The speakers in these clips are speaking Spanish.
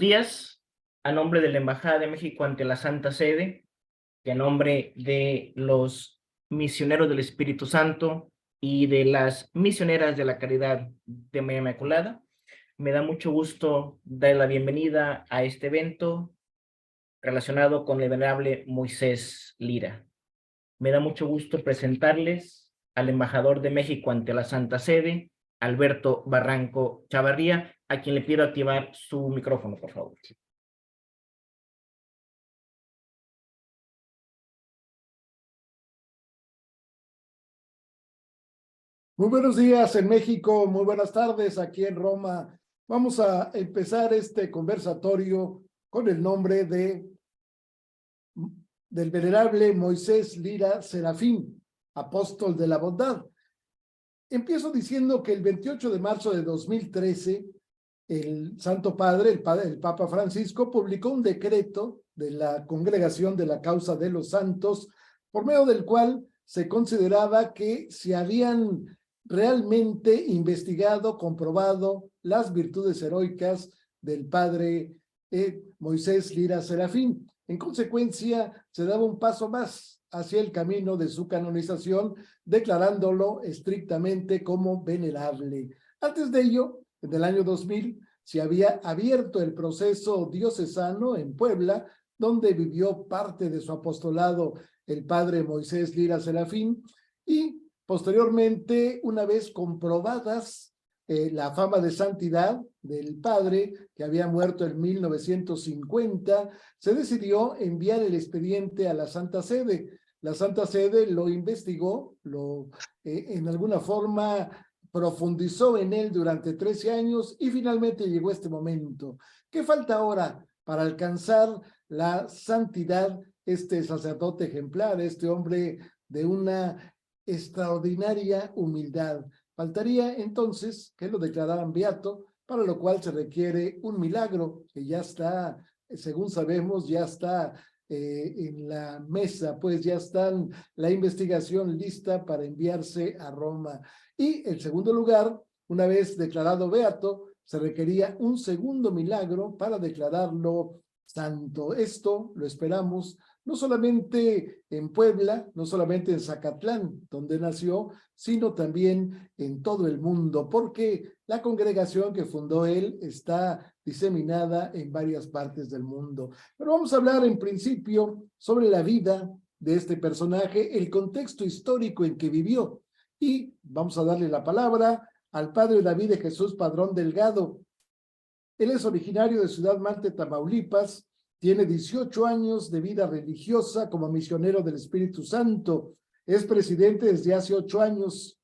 Días, a nombre de la Embajada de México ante la Santa Sede, y a nombre de los misioneros del Espíritu Santo y de las misioneras de la Caridad de María Inmaculada, me da mucho gusto dar la bienvenida a este evento relacionado con el venerable Moisés Lira. Me da mucho gusto presentarles al embajador de México ante la Santa Sede, Alberto Barranco Chavarría, a quien le pido activar su micrófono, por favor. Muy buenos días en México, muy buenas tardes aquí en Roma. Vamos a empezar este conversatorio con el nombre del venerable Moisés Lira Serafín, apóstol de la bondad. Empiezo diciendo que el 28 de marzo de 2013, el Santo Padre, el Papa Francisco, publicó un decreto de la Congregación de la Causa de los Santos, por medio del cual se consideraba que se habían realmente investigado, comprobado las virtudes heroicas del padre Moisés Lira Serafín. En consecuencia, se daba un paso más hacia el camino de su canonización, declarándolo estrictamente como venerable. Antes de ello, en el año 2000, se había abierto el proceso diocesano en Puebla, donde vivió parte de su apostolado el padre Moisés Lira Serafín, y posteriormente, una vez comprobadas la fama de santidad del padre, que había muerto en 1950, se decidió enviar el expediente a la Santa Sede. La Santa Sede lo investigó, en alguna forma profundizó en él durante 13 años y finalmente llegó este momento. ¿Qué falta ahora para alcanzar la santidad? Este sacerdote ejemplar, este hombre de una extraordinaria humildad. Faltaría entonces que lo declararan beato, para lo cual se requiere un milagro que ya está, según sabemos, ya está en la mesa, pues ya están la investigación lista para enviarse a Roma. Y en segundo lugar, una vez declarado beato, se requería un segundo milagro para declararlo santo. Esto lo esperamos no solamente en Puebla, no solamente en Zacatlán, donde nació, sino también en todo el mundo, porque la congregación que fundó él está diseminada en varias partes del mundo. Pero vamos a hablar en principio sobre la vida de este personaje, el contexto histórico en que vivió, y vamos a darle la palabra al padre David de Jesús Padrón Delgado. Él es originario de Ciudad Mante, Tamaulipas, tiene 18 años de vida religiosa como misionero del Espíritu Santo, es presidente desde hace 8 años,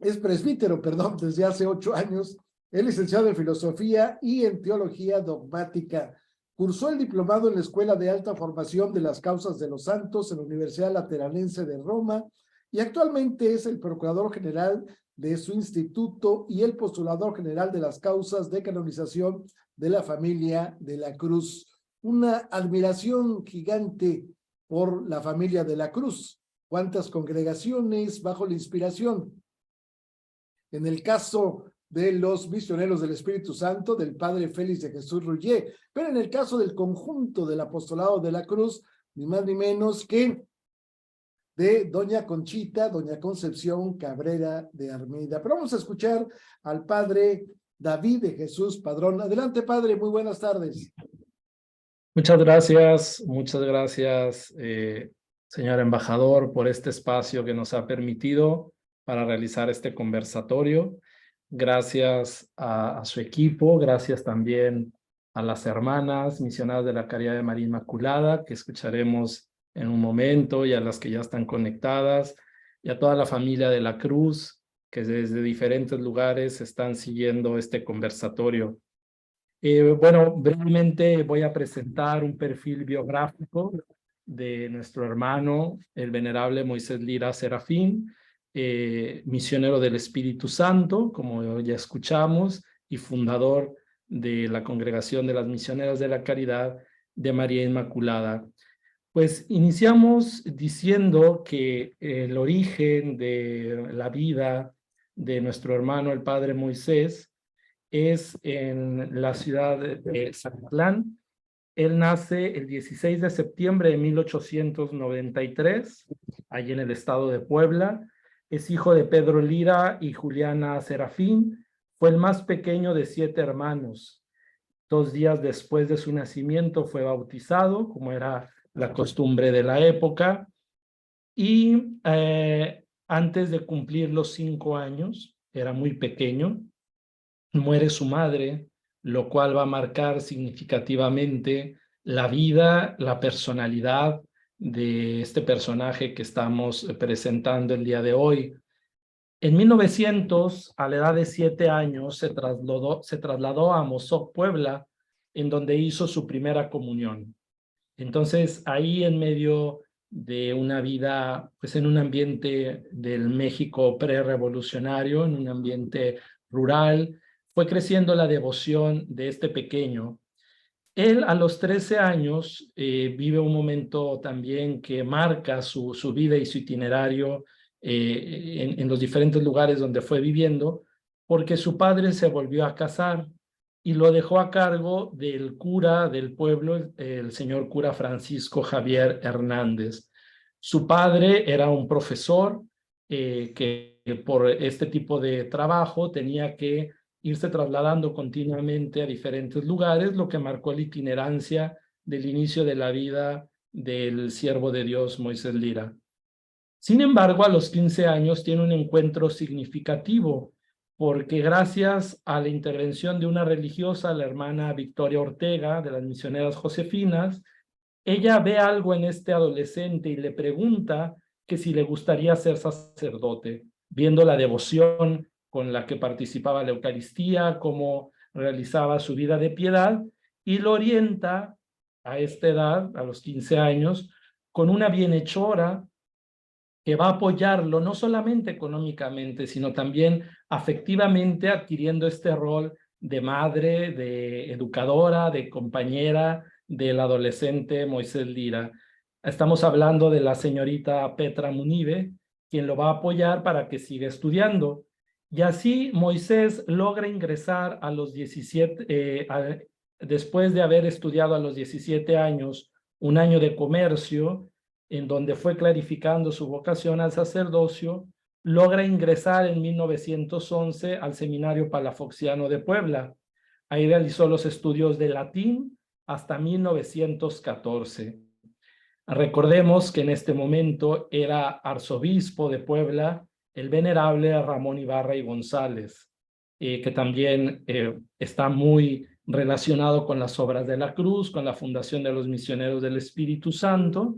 es presbítero, perdón, desde hace 8 años, es licenciado en filosofía y en teología dogmática. Cursó el diplomado en la Escuela de Alta Formación de las Causas de los Santos en la Universidad Lateranense de Roma y actualmente es el procurador general de su instituto y el postulador general de las causas de canonización de la familia de la Cruz. Una admiración gigante por la familia de la Cruz. ¿Cuántas congregaciones bajo la inspiración? En el caso de los misioneros del Espíritu Santo, del padre Félix de Jesús Rullier, pero en el caso del conjunto del apostolado de la Cruz, ni más ni menos que de doña Conchita, doña Concepción Cabrera de Armida. Pero vamos a escuchar al padre David de Jesús Padrón. Adelante, padre, muy buenas tardes. Muchas gracias, señor embajador, por este espacio que nos ha permitido para realizar este conversatorio. Gracias a su equipo, gracias también a las hermanas misioneras de la Caridad de María Inmaculada, que escucharemos en un momento, y a las que ya están conectadas, y a toda la familia de la Cruz, que desde diferentes lugares están siguiendo este conversatorio. Bueno, brevemente voy a presentar un perfil biográfico de nuestro hermano, el venerable Moisés Lira Serafín, misionero del Espíritu Santo, como ya escuchamos, y fundador de la Congregación de las Misioneras de la Caridad de María Inmaculada. Pues iniciamos diciendo que el origen de la vida de nuestro hermano, el padre Moisés, es en la ciudad de Zacatlán. Él nace el 16 de septiembre de 1893, allí en el estado de Puebla. Es hijo de Pedro Lira y Juliana Serafín. Fue el más pequeño de 7 hermanos. 2 días después de su nacimiento fue bautizado, como era la costumbre de la época. Y antes de cumplir los 5 años, era muy pequeño, muere su madre, lo cual va a marcar significativamente la vida, la personalidad de este personaje que estamos presentando el día de hoy. En 1900, a la edad de 7 años, se trasladó a Amozoc, Puebla, en donde hizo su primera comunión. Entonces, ahí en medio de una vida, pues en un ambiente del México prerevolucionario, en un ambiente rural, fue creciendo la devoción de este pequeño. Él a los 13 años vive un momento también que marca su vida y su itinerario en los diferentes lugares donde fue viviendo, porque su padre se volvió a casar y lo dejó a cargo del cura del pueblo, el señor cura Francisco Javier Hernández. Su padre era un profesor que por este tipo de trabajo tenía que irse trasladando continuamente a diferentes lugares, lo que marcó la itinerancia del inicio de la vida del siervo de Dios Moisés Lira. Sin embargo, a los 15 años tiene un encuentro significativo, porque gracias a la intervención de una religiosa, la hermana Victoria Ortega, de las misioneras josefinas, ella ve algo en este adolescente y le pregunta que si le gustaría ser sacerdote, viendo la devoción con la que participaba en la Eucaristía, cómo realizaba su vida de piedad, y lo orienta a esta edad, a los 15 años, con una bienhechora que va a apoyarlo no solamente económicamente, sino también afectivamente, adquiriendo este rol de madre, de educadora, de compañera del adolescente Moisés Lira. Estamos hablando de la señorita Petra Munive, quien lo va a apoyar para que siga estudiando. Y así Moisés logra ingresar a los 17, después de haber estudiado a los 17 años, un año de comercio, en donde fue clarificando su vocación al sacerdocio, logra ingresar en 1911 al Seminario Palafoxiano de Puebla. Ahí realizó los estudios de latín hasta 1914. Recordemos que en este momento era arzobispo de Puebla el venerable Ramón Ibarra y González, que también está muy relacionado con las obras de la cruz, con la fundación de los misioneros del Espíritu Santo.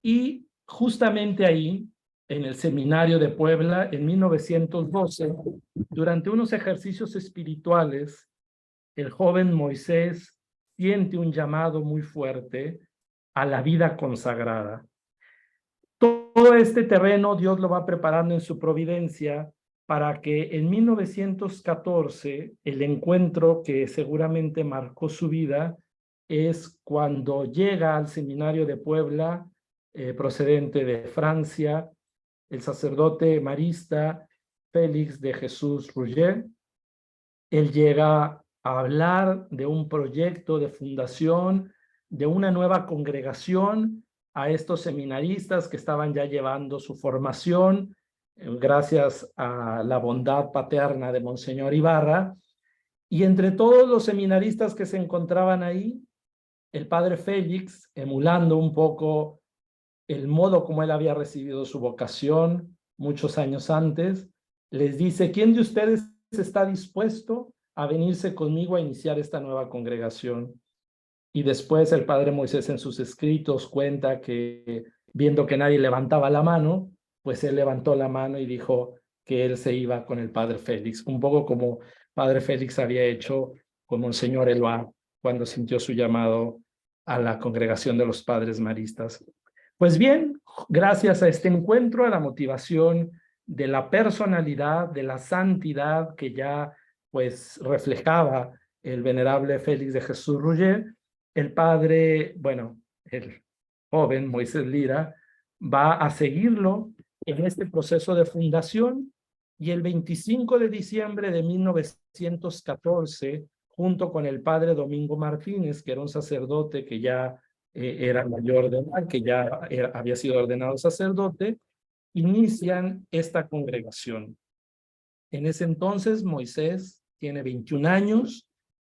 Y justamente ahí, en el seminario de Puebla, en 1912, durante unos ejercicios espirituales, el joven Moisés siente un llamado muy fuerte a la vida consagrada. Todo este terreno Dios lo va preparando en su providencia para que en 1914 el encuentro que seguramente marcó su vida es cuando llega al seminario de Puebla, procedente de Francia, el sacerdote marista Félix de Jesús Rouget. Él llega a hablar de un proyecto de fundación, de una nueva congregación a estos seminaristas que estaban ya llevando su formación, gracias a la bondad paterna de Monseñor Ibarra. Y entre todos los seminaristas que se encontraban ahí, el padre Félix, emulando un poco el modo como él había recibido su vocación muchos años antes, les dice: ¿quién de ustedes está dispuesto a venirse conmigo a iniciar esta nueva congregación? Y después el padre Moisés en sus escritos cuenta que, viendo que nadie levantaba la mano, pues él levantó la mano y dijo que él se iba con el padre Félix, un poco como padre Félix había hecho con Monseñor Eloá cuando sintió su llamado a la congregación de los padres maristas. Pues bien, gracias a este encuentro, a la motivación de la personalidad, de la santidad que ya pues reflejaba el venerable Félix de Jesús Rouget, el padre, bueno, el joven Moisés Lira va a seguirlo en este proceso de fundación Y el 25 de diciembre de 1914, junto con el padre Domingo Martínez, que era un sacerdote que ya era mayor de edad, que ya había sido ordenado sacerdote, inician esta congregación. En ese entonces Moisés tiene 21 años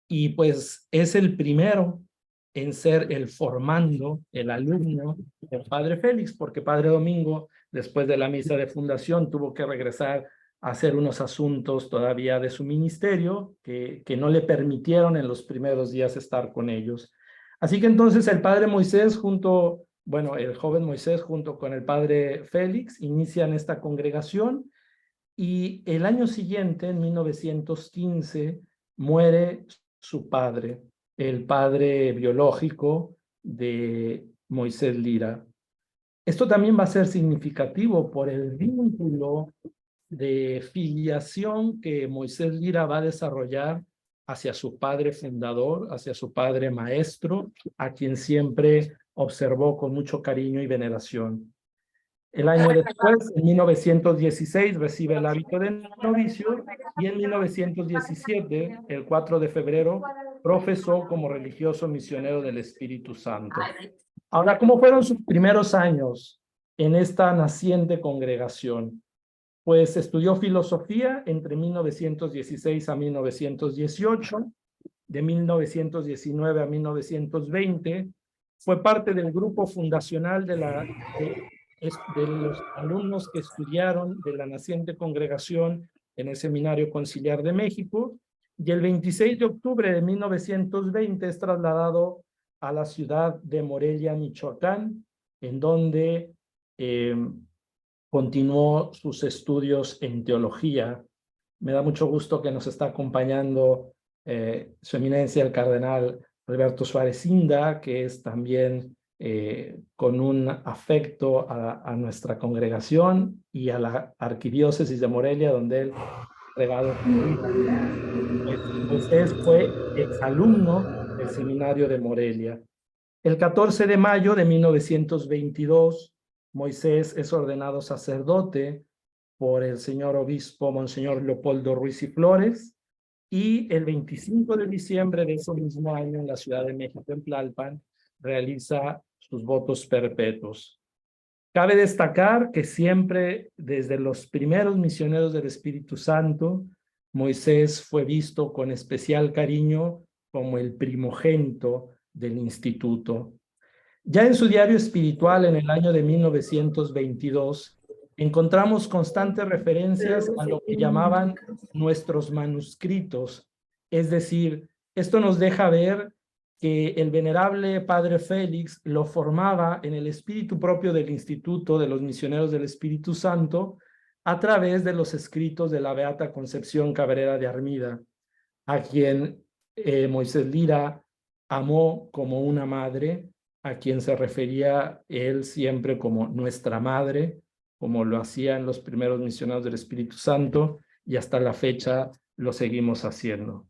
y pues es el primero en ser el formando, el alumno del padre Félix, porque padre Domingo, después de la misa de fundación, tuvo que regresar a hacer unos asuntos todavía de su ministerio que no le permitieron en los primeros días estar con ellos. Así que entonces el padre Moisés el joven Moisés junto con el padre Félix inician esta congregación y el año siguiente, en 1915, muere su padre, el padre biológico de Moisés Lira. Esto también va a ser significativo por el vínculo de filiación que Moisés Lira va a desarrollar hacia su padre fundador, hacia su padre maestro, a quien siempre observó con mucho cariño y veneración. El año después, en 1916, recibe el hábito de novicio y en 1917, el 4 de febrero, profesó como religioso misionero del Espíritu Santo. Ahora, ¿cómo fueron sus primeros años en esta naciente congregación? Pues estudió filosofía entre 1916 a 1918, de 1919 a 1920, fue parte del grupo fundacional de los alumnos que estudiaron de la naciente congregación en el Seminario Conciliar de México, y el 26 de octubre de 1920 es trasladado a la ciudad de Morelia, Michoacán, en donde continuó sus estudios en teología. Me da mucho gusto que nos está acompañando su eminencia, el cardenal Alberto Suárez Inda, que es también con un afecto a nuestra congregación y a la arquidiócesis de Morelia, donde él regado Moisés fue exalumno del seminario de Morelia. El 14 de mayo de 1922, Moisés es ordenado sacerdote por el señor obispo Monseñor Leopoldo Ruiz y Flores, y el 25 de diciembre de ese mismo año en la Ciudad de México, en Tlalpan, realiza sus votos perpetuos. Cabe destacar que siempre, desde los primeros misioneros del Espíritu Santo, Moisés fue visto con especial cariño como el primogénito del instituto. Ya en su diario espiritual, en el año de 1922, encontramos constantes referencias a lo que llamaban nuestros manuscritos. Es decir, esto nos deja ver que el venerable padre Félix lo formaba en el espíritu propio del Instituto de los Misioneros del Espíritu Santo a través de los escritos de la Beata Concepción Cabrera de Armida, a quien Moisés Lira amó como una madre, a quien se refería él siempre como nuestra madre, como lo hacían los primeros misioneros del Espíritu Santo, y hasta la fecha lo seguimos haciendo.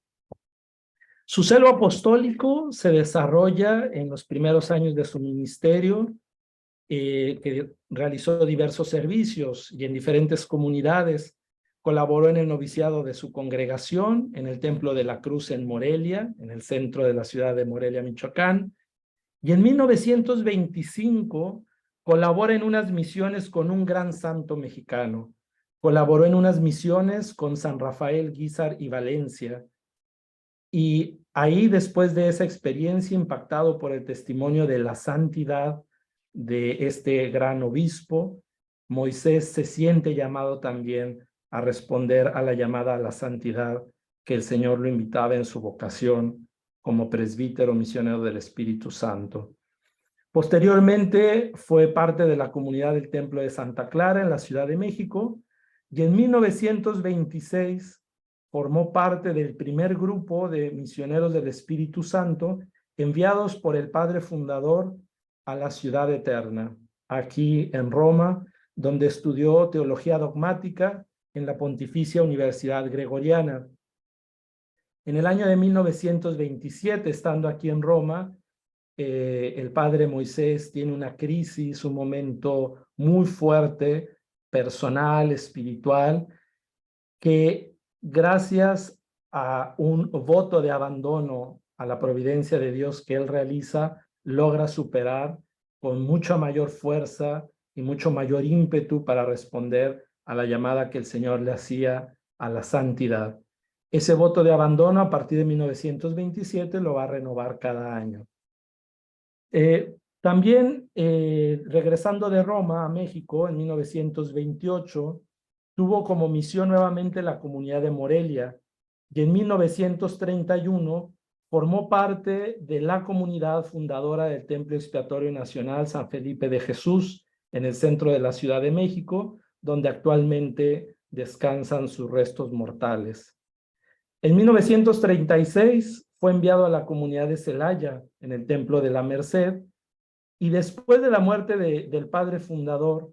Su celo apostólico se desarrolla en los primeros años de su ministerio, que realizó diversos servicios y en diferentes comunidades. Colaboró en el noviciado de su congregación, en el Templo de la Cruz en Morelia, en el centro de la ciudad de Morelia, Michoacán. Y en 1925 colabora en unas misiones con un gran santo mexicano. Colaboró en unas misiones con San Rafael, Guízar y Valencia. Y ahí, después de esa experiencia, impactado por el testimonio de la santidad de este gran obispo, Moisés se siente llamado también a responder a la llamada a la santidad que el Señor lo invitaba en su vocación como presbítero misionero del Espíritu Santo. Posteriormente fue parte de la comunidad del Templo de Santa Clara en la Ciudad de México, y en 1926 formó parte del primer grupo de misioneros del Espíritu Santo enviados por el padre fundador a la Ciudad Eterna, aquí en Roma, donde estudió teología dogmática en la Pontificia Universidad Gregoriana. En el año de 1927, estando aquí en Roma, el padre Moisés tiene una crisis, un momento muy fuerte, personal, espiritual, que gracias a un voto de abandono a la providencia de Dios que él realiza, logra superar con mucha mayor fuerza y mucho mayor ímpetu para responder a la llamada que el Señor le hacía a la santidad. Ese voto de abandono a partir de 1927 lo va a renovar cada año. También, regresando de Roma a México en 1928, tuvo como misión nuevamente la comunidad de Morelia y en 1931 formó parte de la comunidad fundadora del Templo Expiatorio Nacional San Felipe de Jesús en el centro de la Ciudad de México, donde actualmente descansan sus restos mortales. En 1936 fue enviado a la comunidad de Celaya en el Templo de la Merced y después de la muerte del padre fundador,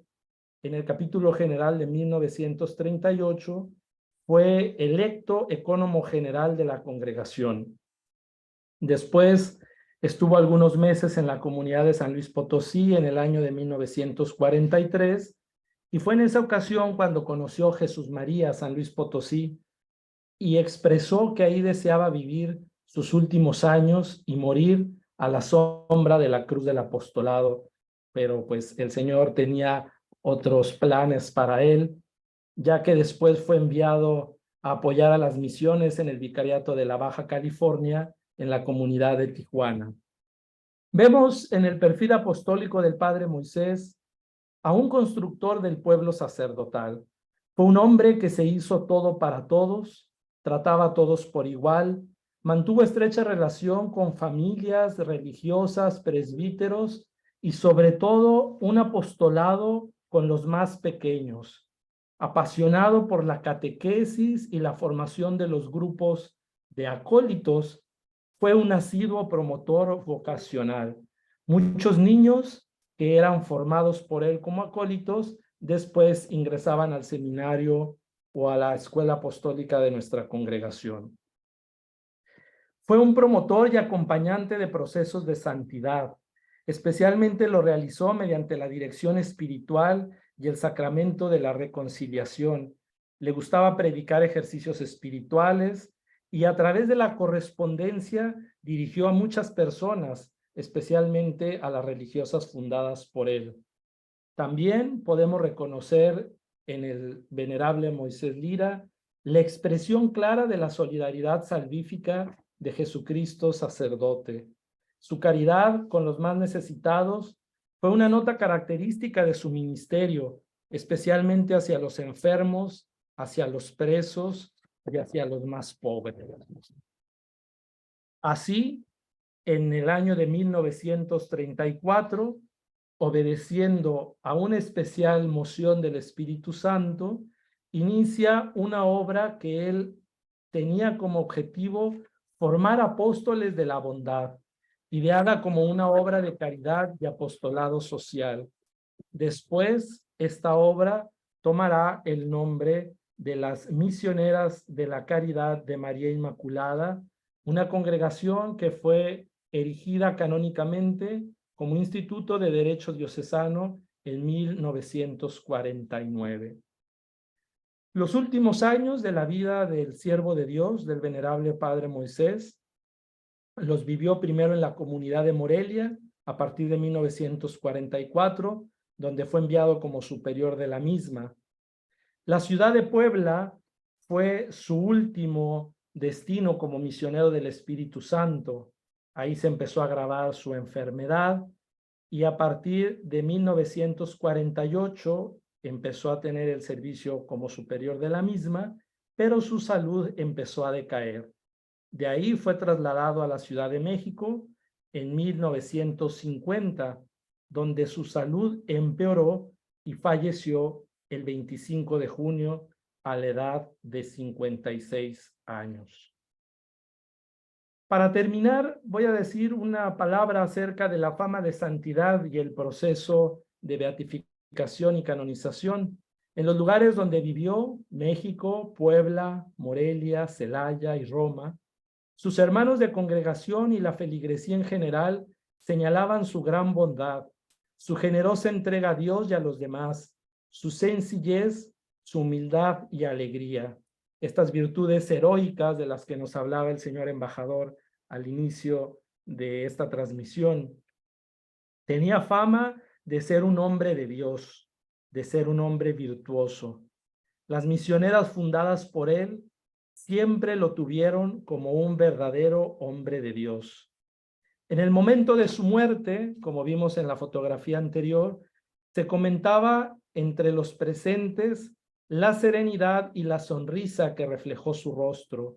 en el capítulo general de 1938, fue electo ecónomo general de la congregación. Después estuvo algunos meses en la comunidad de San Luis Potosí en el año de 1943 y fue en esa ocasión cuando conoció Jesús María San Luis Potosí y expresó que ahí deseaba vivir sus últimos años y morir a la sombra de la cruz del apostolado, pero pues el Señor tenía otros planes para él, ya que después fue enviado a apoyar a las misiones en el Vicariato de la Baja California en la comunidad de Tijuana. Vemos en el perfil apostólico del Padre Moisés a un constructor del pueblo sacerdotal. Fue un hombre que se hizo todo para todos, trataba a todos por igual, mantuvo estrecha relación con familias religiosas, presbíteros y sobre todo un apostolado con los más pequeños, apasionado por la catequesis y la formación de los grupos de acólitos. Fue un asiduo promotor vocacional. Muchos niños que eran formados por él como acólitos, después ingresaban al seminario o a la escuela apostólica de nuestra congregación. Fue un promotor y acompañante de procesos de santidad. Especialmente lo realizó mediante la dirección espiritual y el sacramento de la reconciliación. Le gustaba predicar ejercicios espirituales y a través de la correspondencia dirigió a muchas personas, especialmente a las religiosas fundadas por él. También podemos reconocer en el venerable Moisés Lira la expresión clara de la solidaridad salvífica de Jesucristo sacerdote. Su caridad con los más necesitados fue una nota característica de su ministerio, especialmente hacia los enfermos, hacia los presos y hacia los más pobres. Así, en el año de 1934, obedeciendo a una especial moción del Espíritu Santo, inicia una obra que él tenía como objetivo formar apóstoles de la bondad, ideada como una obra de caridad y apostolado social. Después, esta obra tomará el nombre de las Misioneras de la Caridad de María Inmaculada, una congregación que fue erigida canónicamente como Instituto de Derecho Diocesano en 1949. Los últimos años de la vida del siervo de Dios, del venerable Padre Moisés, los vivió primero en la comunidad de Morelia a partir de 1944, donde fue enviado como superior de la misma. La ciudad de Puebla fue su último destino como misionero del Espíritu Santo. Ahí se empezó a agravar su enfermedad y a partir de 1948 empezó a tener el servicio como superior de la misma, pero su salud empezó a decaer. De ahí fue trasladado a la Ciudad de México en 1950, donde su salud empeoró y falleció el 25 de junio a la edad de 56 años. Para terminar, voy a decir una palabra acerca de la fama de santidad y el proceso de beatificación y canonización. En los lugares donde vivió, México, Puebla, Morelia, Celaya y Roma, sus hermanos de congregación y la feligresía en general señalaban su gran bondad, su generosa entrega a Dios y a los demás, su sencillez, su humildad y alegría. estas virtudes heroicas de las que nos hablaba el señor embajador al inicio de esta transmisión. Tenía fama de ser un hombre de Dios, de ser un hombre virtuoso. Las misioneras fundadas por él siempre lo tuvieron como un verdadero hombre de Dios. En el momento de su muerte, como vimos en la fotografía anterior, se comentaba entre los presentes la serenidad y la sonrisa que reflejó su rostro.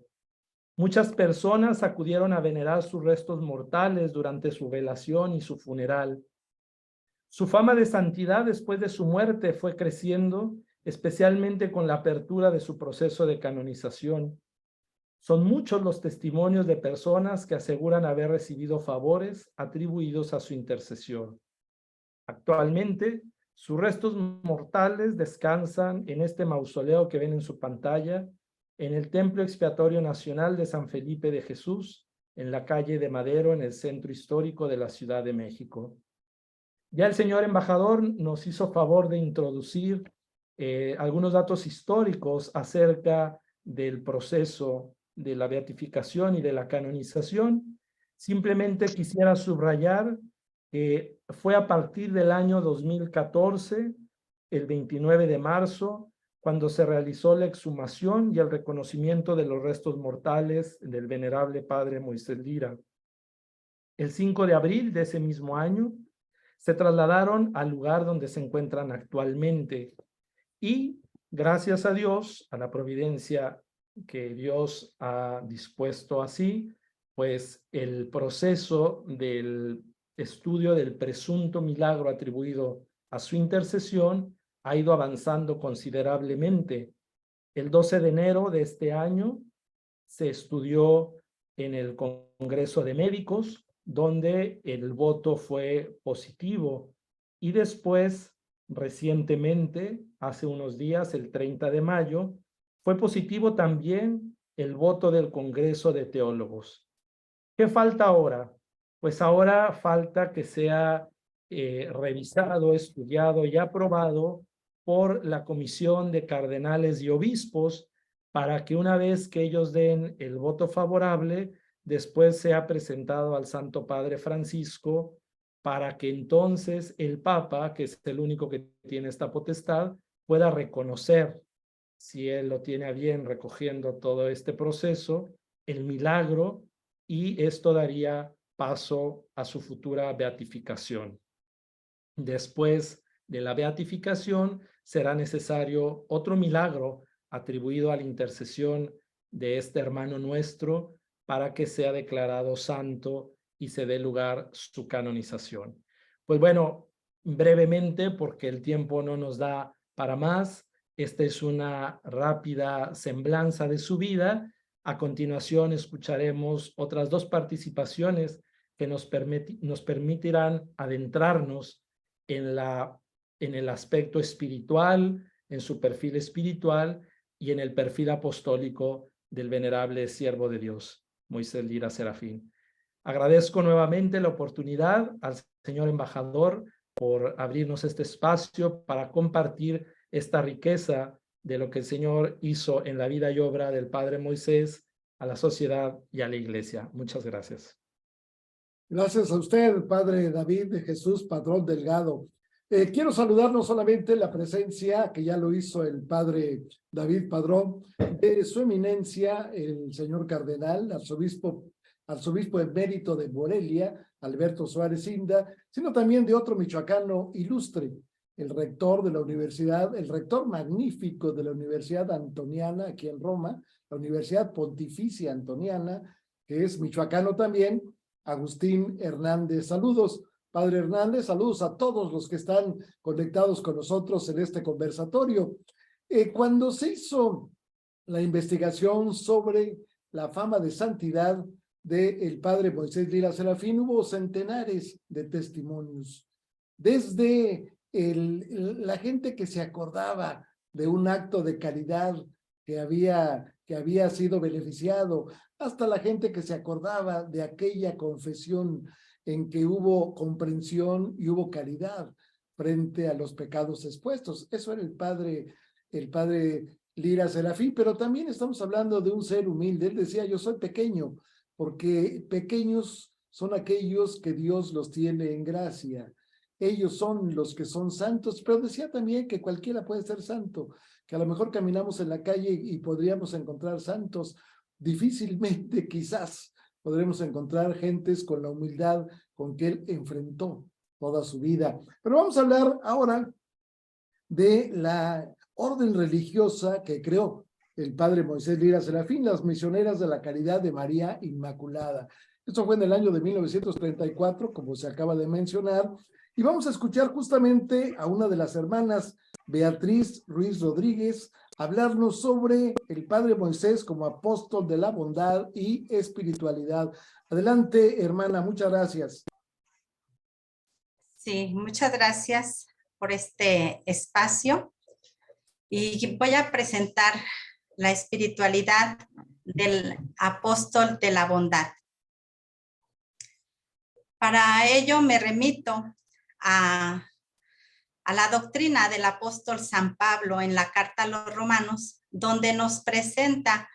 Muchas personas acudieron a venerar sus restos mortales durante su velación y su funeral. Su fama de santidad después de su muerte fue creciendo, especialmente con la apertura de su proceso de canonización. Son muchos los testimonios de personas que aseguran haber recibido favores atribuidos a su intercesión. Actualmente, sus restos mortales descansan en este mausoleo que ven en su pantalla, en el Templo Expiatorio Nacional de San Felipe de Jesús, en la calle de Madero, en el centro histórico de la Ciudad de México. Ya el señor embajador nos hizo favor de introducir algunos datos históricos acerca del proceso de la beatificación y de la canonización. Simplemente quisiera subrayar que fue a partir del año 2014, el 29 de marzo, cuando se realizó la exhumación y el reconocimiento de los restos mortales del venerable padre Moisés Lira. El 5 de abril de ese mismo año, se trasladaron al lugar donde se encuentran actualmente y, gracias a Dios, a la providencia que Dios ha dispuesto así, pues el proceso del estudio del presunto milagro atribuido a su intercesión ha ido avanzando considerablemente. El 12 de enero de este año se estudió en el Congreso de Médicos, donde el voto fue positivo. Y después, recientemente, hace unos días, el 30 de mayo, fue positivo también el voto del Congreso de Teólogos. ¿Qué falta ahora? Pues ahora falta que sea revisado, estudiado y aprobado por la Comisión de Cardenales y Obispos, para que una vez que ellos den el voto favorable, después sea presentado al Santo Padre Francisco, para que entonces el Papa, que es el único que tiene esta potestad, pueda reconocer, si él lo tiene a bien recogiendo todo este proceso, el milagro, y esto daría paso a su futura beatificación. Después de la beatificación, será necesario otro milagro atribuido a la intercesión de este hermano nuestro para que sea declarado santo y se dé lugar su canonización. Pues bueno, brevemente, porque el tiempo no nos da para más, esta es una rápida semblanza de su vida. A continuación escucharemos otras dos participaciones que nos permitirán adentrarnos en el aspecto espiritual, en su perfil espiritual y en el perfil apostólico del venerable siervo de Dios, Moisés Lira Serafín. Agradezco nuevamente la oportunidad al señor embajador por abrirnos este espacio para compartir esta riqueza de lo que el Señor hizo en la vida y obra del Padre Moisés, a la sociedad y a la Iglesia. Muchas gracias. Gracias a usted, Padre David de Jesús Padrón Delgado. Quiero saludar no solamente la presencia, que ya lo hizo el Padre David Padrón, de su eminencia, el señor cardenal, arzobispo emérito de Morelia, Alberto Suárez Inda, sino también de otro michoacano ilustre, el rector de la universidad, el rector magnífico de la Universidad Antoniana, aquí en Roma, la Universidad Pontificia Antoniana, que es michoacano también, Agustín Hernández. Saludos, Padre Hernández, saludos a todos los que están conectados con nosotros en este conversatorio. Cuando se hizo la investigación sobre la fama de santidad del Padre Moisés Lira Serafín, hubo centenares de testimonios. Desde la gente que se acordaba de un acto de caridad que había sido beneficiado, hasta la gente que se acordaba de aquella confesión en que hubo comprensión y hubo caridad frente a los pecados expuestos. Eso era el padre Lira Serafín, pero también estamos hablando de un ser humilde. Él decía, yo soy pequeño, porque pequeños son aquellos que Dios los tiene en gracia. Ellos son los que son santos, pero decía también que cualquiera puede ser santo, que a lo mejor caminamos en la calle y podríamos encontrar santos. Difícilmente, quizás, podremos encontrar gentes con la humildad con que él enfrentó toda su vida. Pero vamos a hablar ahora de la orden religiosa que creó el padre Moisés Lira Serafín, las Misioneras de la Caridad de María Inmaculada. Esto fue en el año de 1934, como se acaba de mencionar, y vamos a escuchar justamente a una de las hermanas, Beatriz Ruiz Rodríguez, hablarnos sobre el padre Moisés como apóstol de la bondad y espiritualidad. Adelante, hermana, muchas gracias. Sí, muchas gracias por este espacio y voy a presentar la espiritualidad del apóstol de la bondad. Para ello me remito a la doctrina del apóstol San Pablo en la carta a los Romanos, donde nos presenta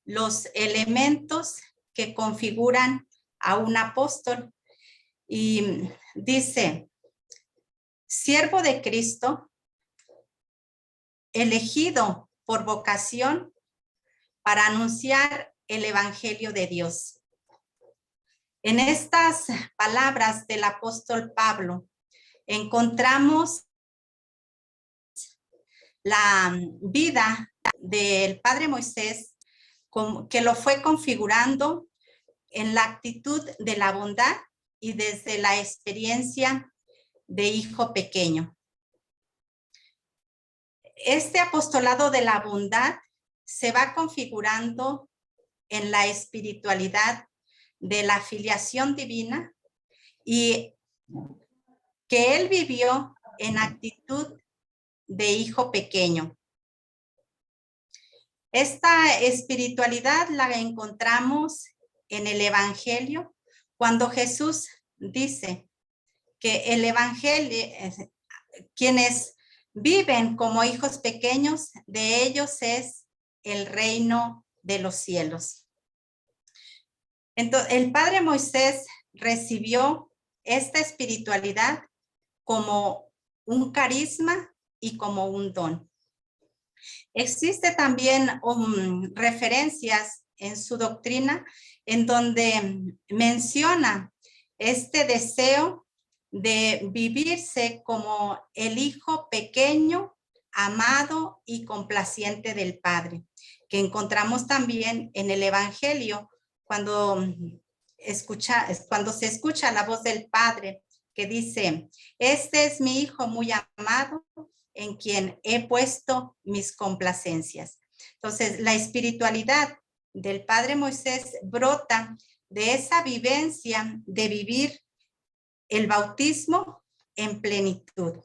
los elementos que configuran a un apóstol y dice: siervo de Cristo, elegido por vocación para anunciar el evangelio de Dios. En estas palabras del apóstol Pablo encontramos la vida del padre Moisés, que lo fue configurando en la actitud de la bondad y desde la experiencia de hijo pequeño. Este apostolado de la bondad se va configurando en la espiritualidad de la filiación divina y que él vivió en actitud de hijo pequeño. Esta espiritualidad la encontramos en el Evangelio cuando Jesús dice que el Evangelio, quienes viven como hijos pequeños, de ellos es el reino de los cielos. Entonces, el padre Moisés recibió esta espiritualidad como un carisma y como un don. Existe también referencias en su doctrina en donde menciona este deseo de vivirse como el hijo pequeño, amado y complaciente del Padre, que encontramos también en el Evangelio cuando se escucha la voz del Padre que dice: este es mi hijo muy amado en quien he puesto mis complacencias. Entonces, la espiritualidad del padre Moisés brota de esa vivencia de vivir el bautismo en plenitud.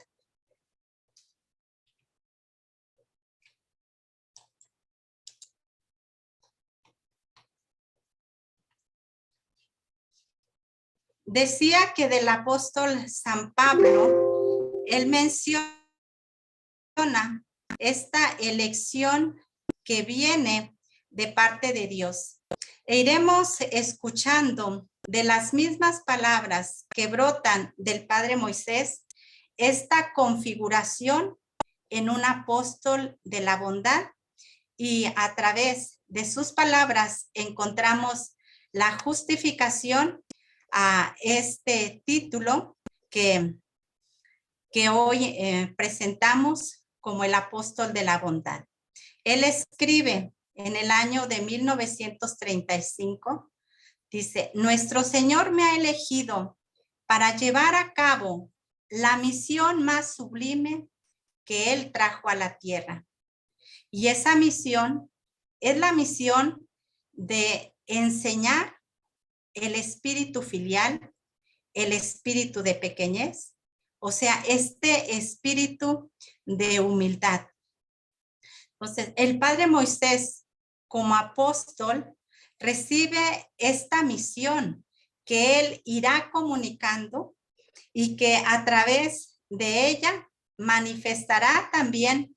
Decía que del apóstol San Pablo, él menciona esta elección que viene de parte de Dios. E iremos escuchando de las mismas palabras que brotan del padre Moisés esta configuración en un apóstol de la bondad, y a través de sus palabras encontramos la justificación a este título que hoy presentamos como el apóstol de la bondad. Él escribe en el año de 1935, dice: nuestro Señor me ha elegido para llevar a cabo la misión más sublime que Él trajo a la tierra. Y esa misión es la misión de enseñar el espíritu filial, el espíritu de pequeñez, o sea, este espíritu de humildad. Entonces, el padre Moisés, como apóstol, recibe esta misión que él irá comunicando y que a través de ella manifestará también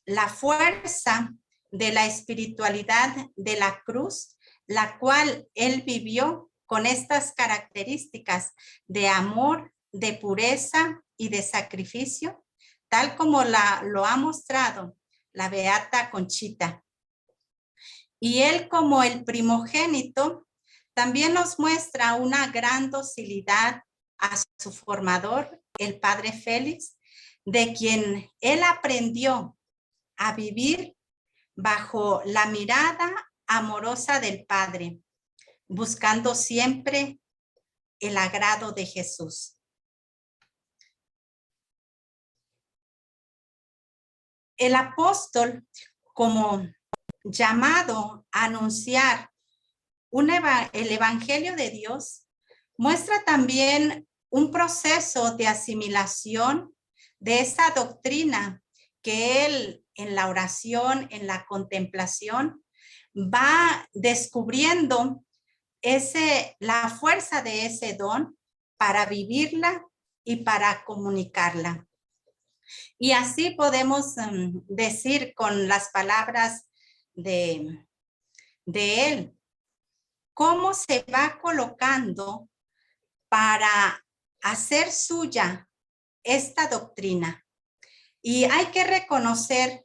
la fuerza de la espiritualidad de la cruz, la cual él vivió con estas características de amor, de pureza y de sacrificio, tal como lo ha mostrado la beata Conchita. Y él, como el primogénito, también nos muestra una gran docilidad a su formador, el padre Félix, de quien él aprendió a vivir bajo la mirada amorosa del Padre, buscando siempre el agrado de Jesús. El apóstol, como llamado a anunciar el evangelio de Dios, muestra también un proceso de asimilación de esa doctrina que él en la oración, en la contemplación, va descubriendo la fuerza de ese don para vivirla y para comunicarla. Y así podemos decir con las palabras de él, cómo se va colocando para hacer suya esta doctrina. Y hay que reconocer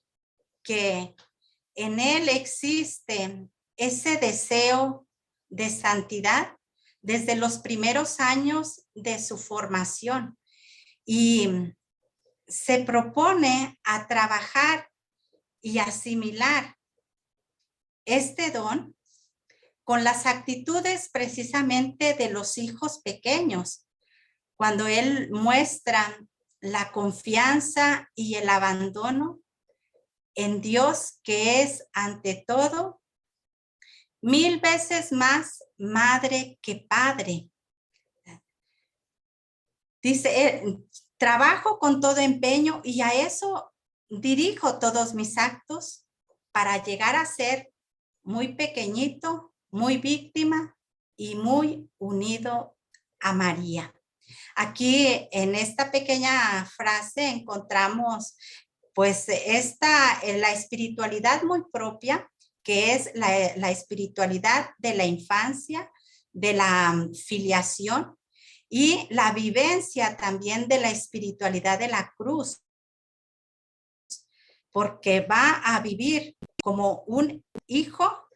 que en él existe ese deseo de santidad desde los primeros años de su formación y se propone a trabajar y asimilar este don con las actitudes precisamente de los hijos pequeños, cuando él muestra la confianza y el abandono en Dios, que es ante todo 1000 veces más madre que padre. Dice, trabajo con todo empeño y a eso dirijo todos mis actos para llegar a ser muy pequeñito, muy víctima y muy unido a María. Aquí en esta pequeña frase encontramos pues la espiritualidad muy propia, que es la espiritualidad de la infancia, de la filiación y la vivencia también de la espiritualidad de la cruz, porque va a vivir como un hijo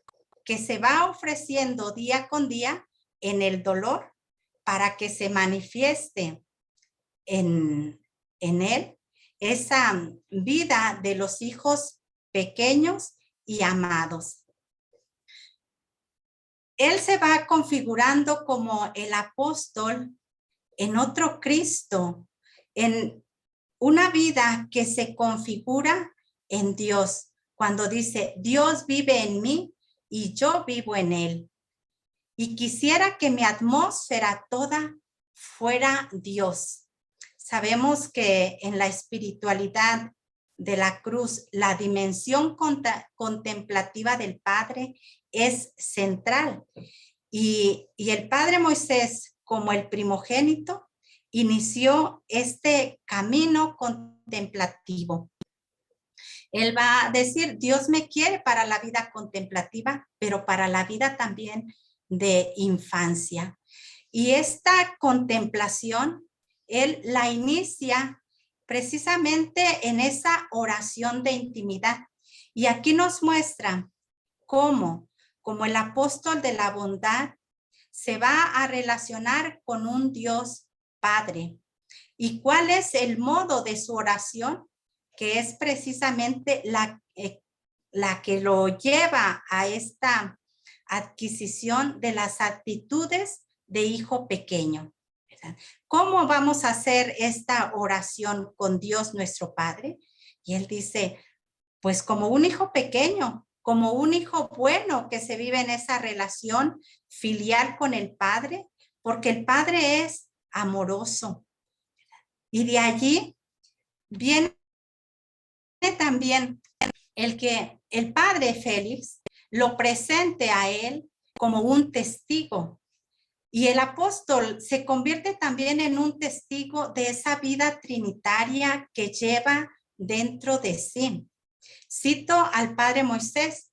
que se va ofreciendo día con día en el dolor para que se manifieste en él esa vida de los hijos pequeños y amados. Él se va configurando como el apóstol en otro Cristo, en una vida que se configura en Dios, cuando dice, Dios vive en mí y yo vivo en él. Y quisiera que mi atmósfera toda fuera Dios. Sabemos que en la espiritualidad de la cruz, la dimensión contemplativa del Padre es central. Y el Padre Moisés, como el primogénito, inició este camino contemplativo. Él va a decir, Dios me quiere para la vida contemplativa, pero para la vida también de infancia. Y esta contemplación, él la inicia precisamente en esa oración de intimidad. Y aquí nos muestra cómo, como el apóstol de la bondad, se va a relacionar con un Dios Padre. ¿Y cuál es el modo de su oración? Que es precisamente la que lo lleva a esta adquisición de las actitudes de hijo pequeño. ¿Verdad? ¿Cómo vamos a hacer esta oración con Dios nuestro Padre? Y él dice, pues como un hijo pequeño, como un hijo bueno que se vive en esa relación filial con el Padre, porque el Padre es amoroso. Y de allí viene también el que el padre Félix lo presente a él como un testigo. Y el apóstol se convierte también en un testigo de esa vida trinitaria que lleva dentro de sí. Cito al padre Moisés.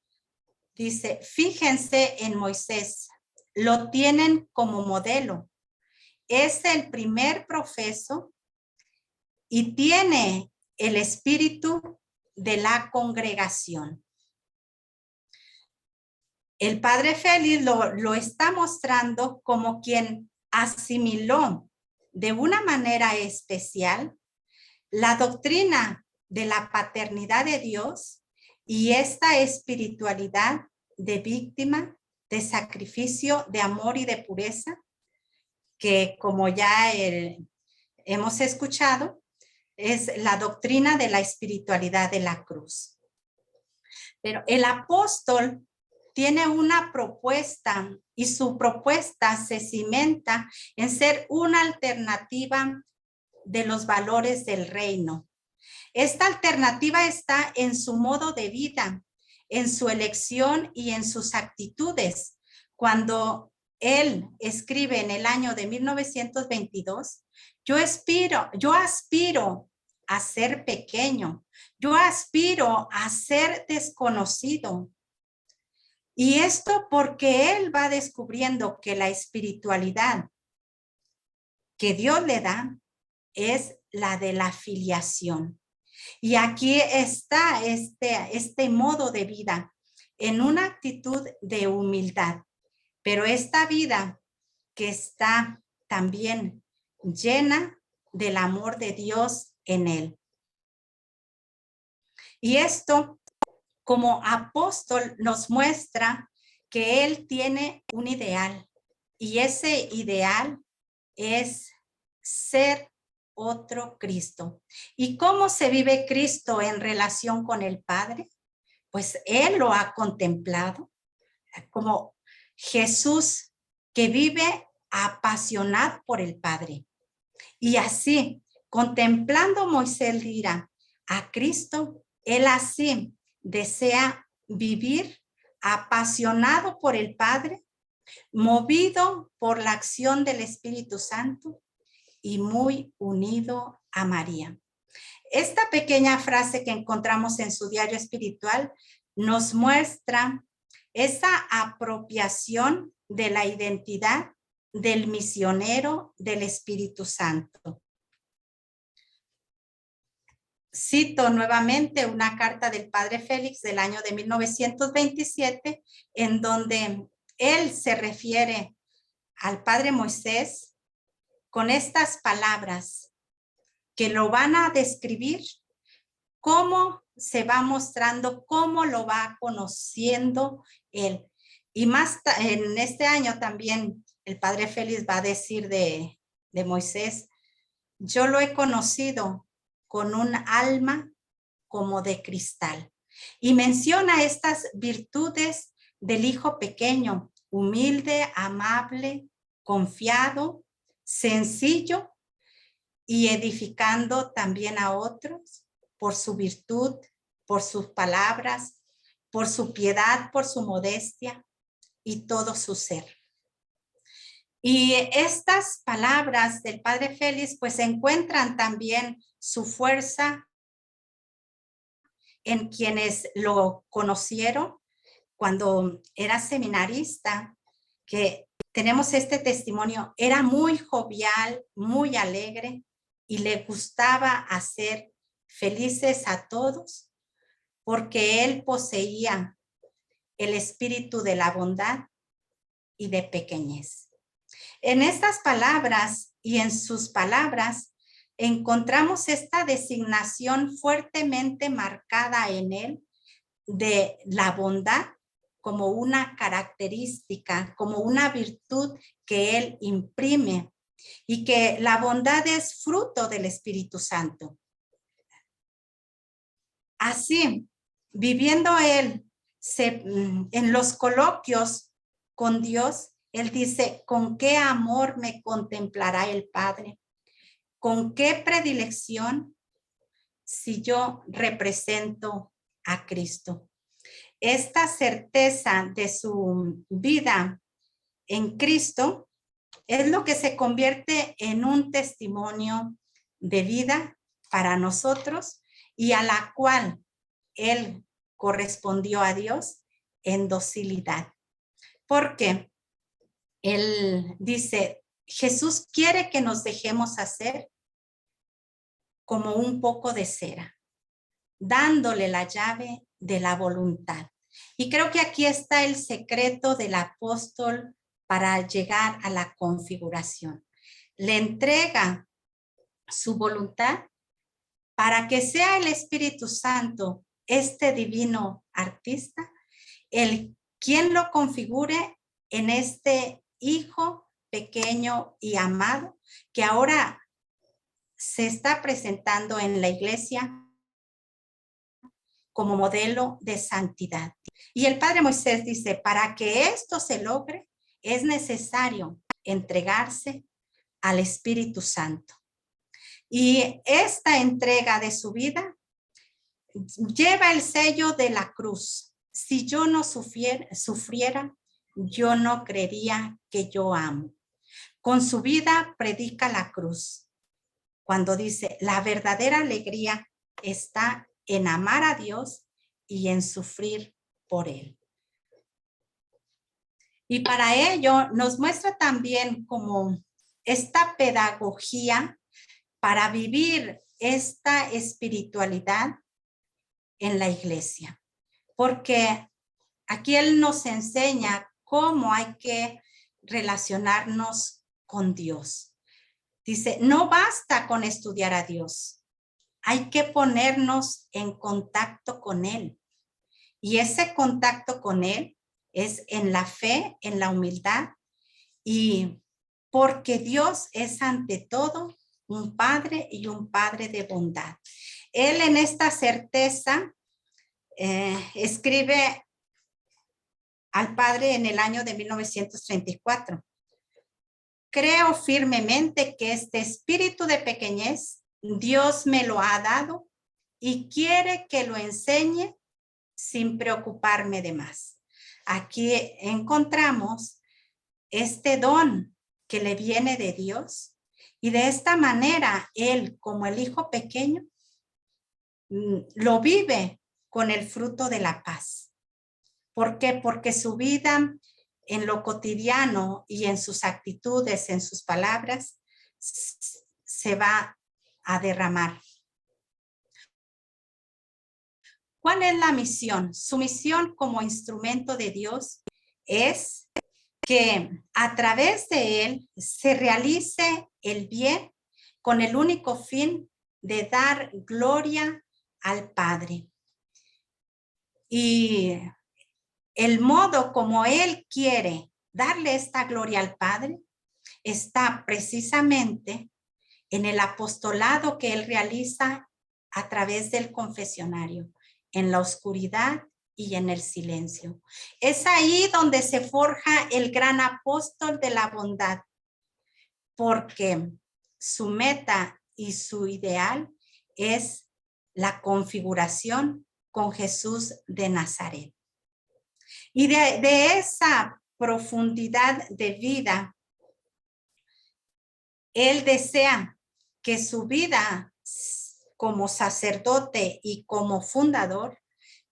Dice, fíjense en Moisés, lo tienen como modelo. Es el primer profeso y tiene el espíritu de la congregación. El padre Félix lo está mostrando como quien asimiló de una manera especial la doctrina de la paternidad de Dios y esta espiritualidad de víctima, de sacrificio, de amor y de pureza, que como ya hemos escuchado, es la doctrina de la espiritualidad de la cruz. Pero el apóstol tiene una propuesta y su propuesta se cimenta en ser una alternativa de los valores del reino. Esta alternativa está en su modo de vida, en su elección y en sus actitudes. Cuando él escribe en el año de 1922, yo aspiro a ser pequeño, yo aspiro a ser desconocido. Y esto porque él va descubriendo que la espiritualidad que Dios le da es la de la filiación. Y aquí está este modo de vida en una actitud de humildad, pero esta vida que está también llena del amor de Dios en él. Y esto, como apóstol, nos muestra que él tiene un ideal, y ese ideal es ser otro Cristo. ¿Y cómo se vive Cristo en relación con el Padre? Pues él lo ha contemplado como Jesús que vive apasionado por el Padre. Y así, contemplando Moisés dirá a Cristo, él así desea vivir apasionado por el Padre, movido por la acción del Espíritu Santo y muy unido a María. Esta pequeña frase que encontramos en su diario espiritual nos muestra esa apropiación de la identidad del misionero del Espíritu Santo. Cito nuevamente una carta del padre Félix del año de 1927, en donde él se refiere al padre Moisés con estas palabras que lo van a describir, cómo se va mostrando, cómo lo va conociendo él. Y más en este año también el padre Félix va a decir de Moisés, yo lo he conocido con un alma como de cristal. Y menciona estas virtudes del hijo pequeño, humilde, amable, confiado, sencillo y edificando también a otros por su virtud, por sus palabras, por su piedad, por su modestia y todo su ser. Y estas palabras del padre Félix pues encuentran también su fuerza en quienes lo conocieron cuando era seminarista, que tenemos este testimonio, era muy jovial, muy alegre y le gustaba hacer felices a todos porque él poseía el espíritu de la bondad y de pequeñez. En estas palabras y en sus palabras encontramos esta designación fuertemente marcada en él de la bondad como una característica, como una virtud que él imprime y que la bondad es fruto del Espíritu Santo. Así, viviendo él en los coloquios con Dios, él dice, ¿con qué amor me contemplará el Padre? ¿Con qué predilección si yo represento a Cristo? Esta certeza de su vida en Cristo es lo que se convierte en un testimonio de vida para nosotros y a la cual él correspondió a Dios en docilidad. Porque él dice, Jesús quiere que nos dejemos hacer como un poco de cera, dándole la llave de la voluntad. Y creo que aquí está el secreto del apóstol para llegar a la configuración. Le entrega su voluntad para que sea el Espíritu Santo, este divino artista, el quien lo configure en este hijo pequeño y amado que ahora se está presentando en la iglesia como modelo de santidad. Y el Padre Moisés dice, para que esto se logre, es necesario entregarse al Espíritu Santo. Y esta entrega de su vida lleva el sello de la cruz. Si yo no sufriera, yo no creería que yo amo. Con su vida predica la cruz. Cuando dice, la verdadera alegría está en amar a Dios y en sufrir por Él. Y para ello nos muestra también como esta pedagogía para vivir esta espiritualidad en la iglesia. Porque aquí Él nos enseña cómo hay que relacionarnos con Dios. Dice, no basta con estudiar a Dios. Hay que ponernos en contacto con Él. Y ese contacto con Él es en la fe, en la humildad, y porque Dios es ante todo un Padre y un Padre de bondad. Él en esta certeza escribe al Padre en el año de 1934. Creo firmemente que este espíritu de pequeñez Dios me lo ha dado y quiere que lo enseñe sin preocuparme de más. Aquí encontramos este don que le viene de Dios y de esta manera él, como el hijo pequeño, lo vive con el fruto de la paz. ¿Por qué? Porque su vida en lo cotidiano y en sus actitudes, en sus palabras, se va a derramar. ¿Cuál es la misión? Su misión como instrumento de Dios es que a través de él se realice el bien con el único fin de dar gloria al Padre. Y el modo como él quiere darle esta gloria al Padre está precisamente en el apostolado que él realiza a través del confesionario, en la oscuridad y en el silencio. Es ahí donde se forja el gran apóstol de la bondad, porque su meta y su ideal es la configuración con Jesús de Nazaret. Y de esa profundidad de vida, él desea que su vida como sacerdote y como fundador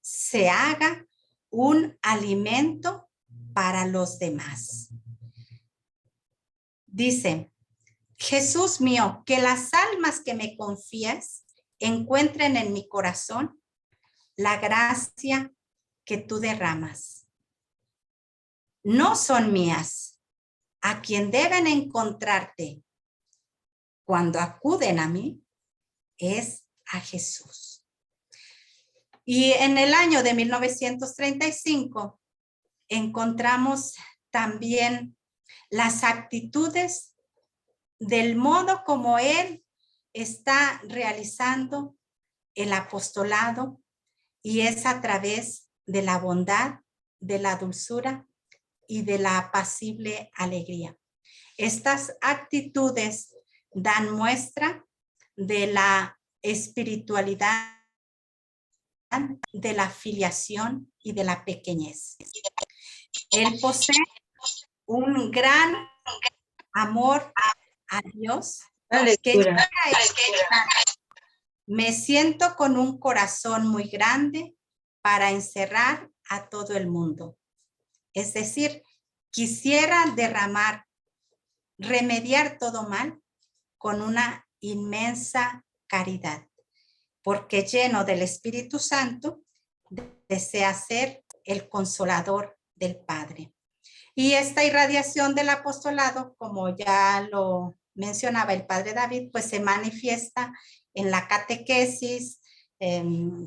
se haga un alimento para los demás. Dice, Jesús mío, que las almas que me confías encuentren en mi corazón la gracia que tú derramas. No son mías. A quien deben encontrarte cuando acuden a mí es a Jesús. Y en el año de 1935 encontramos también las actitudes del modo como él está realizando el apostolado, y es a través de la bondad, de la dulzura y de la apacible alegría. Estas actitudes dan muestra de la espiritualidad, de la filiación y de la pequeñez. Él posee un gran amor a Dios. Me siento con un corazón muy grande para encerrar a todo el mundo. Es decir, quisiera remediar todo mal con una inmensa caridad, porque lleno del Espíritu Santo, desea ser el consolador del Padre. Y esta irradiación del apostolado, como ya lo mencionaba el Padre David, pues se manifiesta en la catequesis,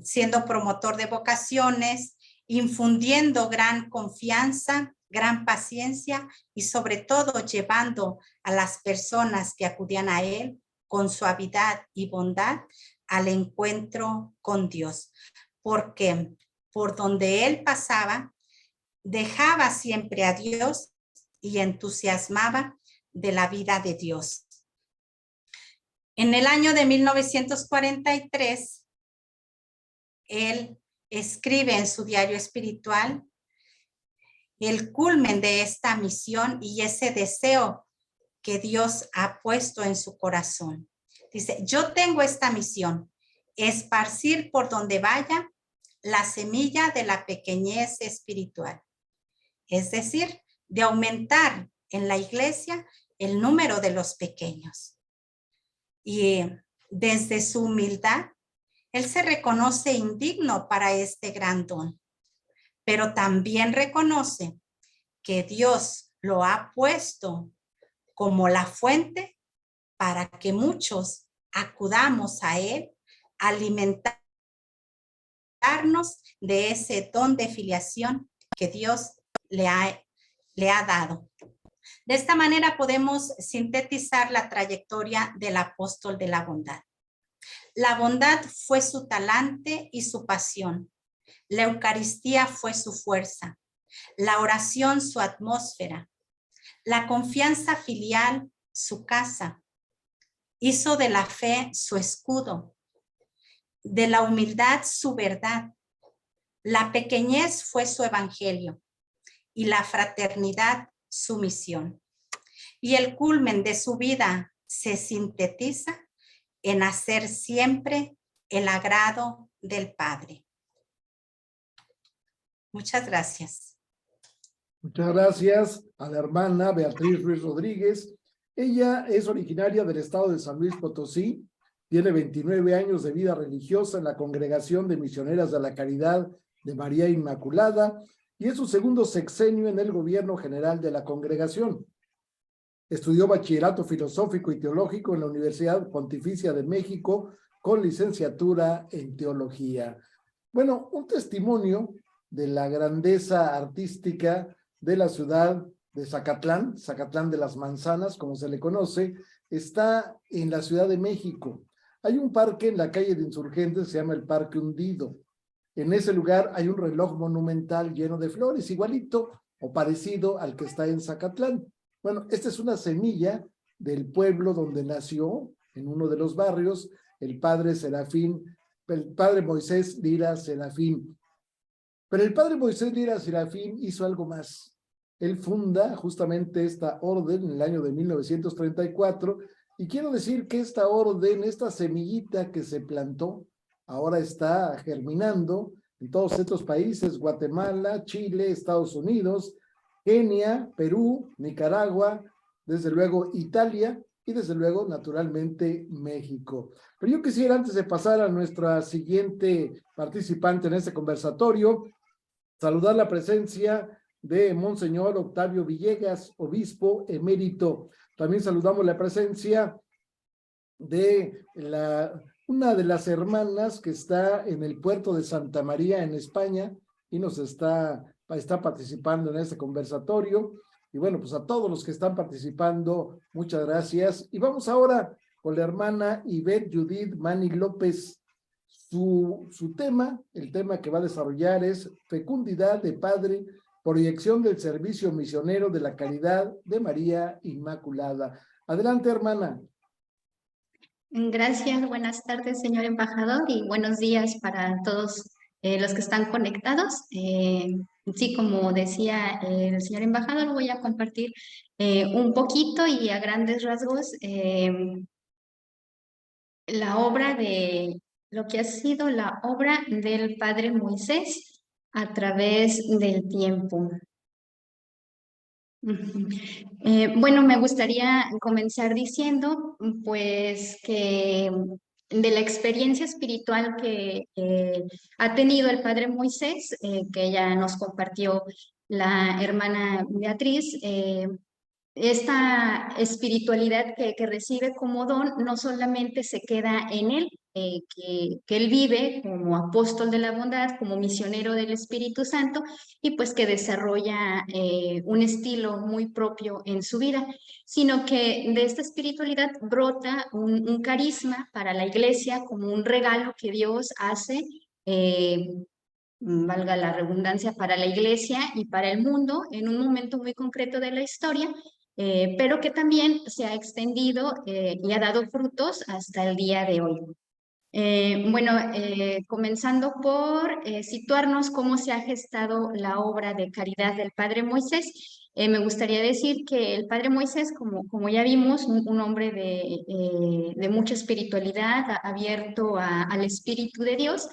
siendo promotor de vocaciones, infundiendo gran confianza, gran paciencia y sobre todo llevando a las personas que acudían a él con suavidad y bondad al encuentro con Dios. Porque por donde él pasaba, dejaba siempre a Dios y entusiasmaba de la vida de Dios. En el año de 1943, él escribe en su diario espiritual el culmen de esta misión y ese deseo que Dios ha puesto en su corazón. Dice, yo tengo esta misión, esparcir por donde vaya la semilla de la pequeñez espiritual. Es decir, de aumentar en la iglesia el número de los pequeños. Y desde su humildad, él se reconoce indigno para este gran don, pero también reconoce que Dios lo ha puesto como la fuente para que muchos acudamos a él, alimentarnos de ese don de filiación que Dios le ha dado. De esta manera podemos sintetizar la trayectoria del apóstol de la bondad. La bondad fue su talante y su pasión. La Eucaristía fue su fuerza. La oración su atmósfera. La confianza filial su casa. Hizo de la fe su escudo. De la humildad su verdad. La pequeñez fue su evangelio. Y la fraternidad su misión. Y el culmen de su vida se sintetiza en hacer siempre el agrado del Padre. Muchas gracias. Muchas gracias a la hermana Beatriz Ruiz Rodríguez. Ella es originaria del estado de San Luis Potosí, tiene 29 años de vida religiosa en la Congregación de Misioneras de la Caridad de María Inmaculada y es su segundo sexenio en el gobierno general de la congregación. Estudió bachillerato filosófico y teológico en la Universidad Pontificia de México con licenciatura en teología. Bueno, un testimonio de la grandeza artística de la ciudad de Zacatlán, Zacatlán de las Manzanas, como se le conoce, está en la Ciudad de México. Hay un parque en la calle de Insurgentes, se llama el Parque Hundido. En ese lugar hay un reloj monumental lleno de flores, igualito o parecido al que está en Zacatlán. Bueno, esta es una semilla del pueblo donde nació, en uno de los barrios, el padre Moisés Lira Serafín. Pero el padre Moisés Lira Serafín hizo algo más. Él funda justamente esta orden en el año de 1934 y quiero decir que esta orden, esta semillita que se plantó, ahora está germinando en todos estos países, Guatemala, Chile, Estados Unidos, Kenia, Perú, Nicaragua, desde luego Italia y desde luego naturalmente México. Pero yo quisiera, antes de pasar a nuestra siguiente participante en este conversatorio, saludar la presencia de Monseñor Octavio Villegas, obispo emérito. También saludamos la presencia de una de las hermanas que está en el puerto de Santa María en España y nos está participando en este conversatorio. Y bueno, pues a todos los que están participando, muchas gracias. Y vamos ahora con la hermana Ivette Judith Mani López. Su tema, el tema que va a desarrollar es Fecundidad de Padre, proyección del servicio misionero de la caridad de María Inmaculada. Adelante, hermana. Gracias, buenas tardes, señor embajador, y buenos días para todos los que están conectados. Sí, como decía el señor embajador, voy a compartir un poquito y a grandes rasgos la obra de lo que ha sido la obra del Padre Moisés a través del tiempo. Bueno, me gustaría comenzar diciendo, pues, que de la experiencia espiritual que ha tenido el Padre Moisés, que ya nos compartió la hermana Beatriz, esta espiritualidad que recibe como don no solamente se queda en él, que él vive como apóstol de la bondad, como misionero del Espíritu Santo, y pues que desarrolla un estilo muy propio en su vida, sino que de esta espiritualidad brota un carisma para la iglesia como un regalo que Dios hace. Valga la redundancia, para la iglesia y para el mundo en un momento muy concreto de la historia, pero que también se ha extendido y ha dado frutos hasta el día de hoy. Bueno, comenzando por situarnos cómo se ha gestado la obra de caridad del Padre Moisés, me gustaría decir que el Padre Moisés, como ya vimos, un hombre de mucha espiritualidad, abierto al Espíritu de Dios,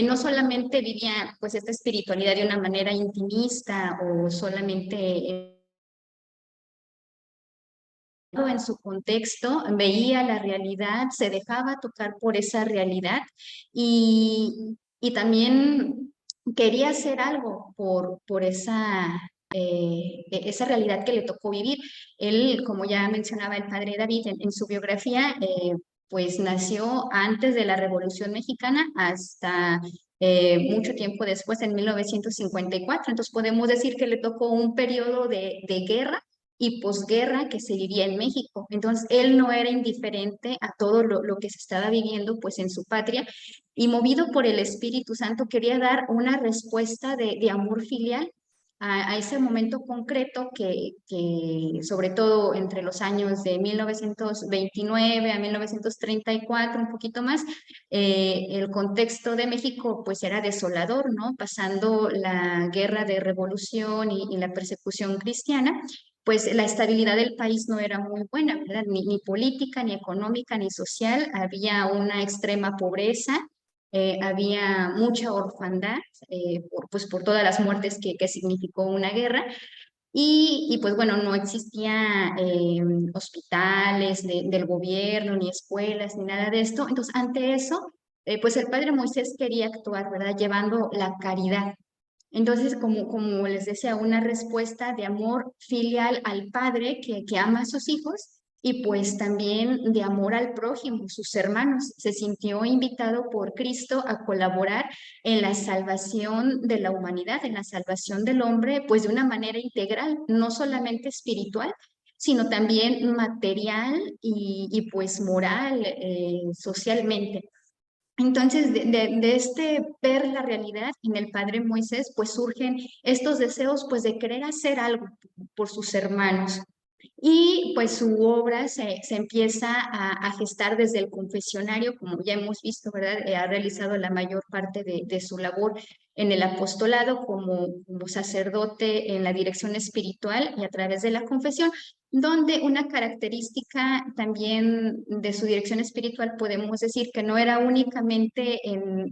no solamente vivía pues esta espiritualidad de una manera intimista o solamente en su contexto, veía la realidad, se dejaba tocar por esa realidad y también quería hacer algo por esa realidad que le tocó vivir. Él, como ya mencionaba el padre David en su biografía, pues nació antes de la Revolución Mexicana hasta mucho tiempo después, en 1954. Entonces podemos decir que le tocó un periodo de guerra y posguerra que se vivía en México. Entonces, él no era indiferente a todo lo que se estaba viviendo pues en su patria y movido por el Espíritu Santo quería dar una respuesta de amor filial a ese momento concreto que sobre todo entre los años de 1929 a 1934, un poquito más, el contexto de México pues era desolador, ¿no? Pasando la guerra de revolución y la persecución cristiana, pues la estabilidad del país no era muy buena, ¿verdad? Ni política, ni económica, ni social. Había una extrema pobreza, había mucha orfandad, pues por todas las muertes que significó una guerra. Pues bueno, no existía hospitales del gobierno, ni escuelas, ni nada de esto. Entonces, ante eso, pues el padre Moisés quería actuar, ¿verdad? Llevando la caridad. Entonces, como les decía, una respuesta de amor filial al padre que ama a sus hijos y pues también de amor al prójimo, sus hermanos. Se sintió invitado por Cristo a colaborar en la salvación de la humanidad, en la salvación del hombre, pues de una manera integral, no solamente espiritual, sino también material y pues moral, socialmente. Entonces, de este ver la realidad en el padre Moisés, pues surgen estos deseos, pues de querer hacer algo por sus hermanos. Y pues su obra se empieza a gestar desde el confesionario, como ya hemos visto, ¿verdad? Ha realizado la mayor parte de su labor en el apostolado como sacerdote en la dirección espiritual y a través de la confesión, donde una característica también de su dirección espiritual podemos decir que no era únicamente en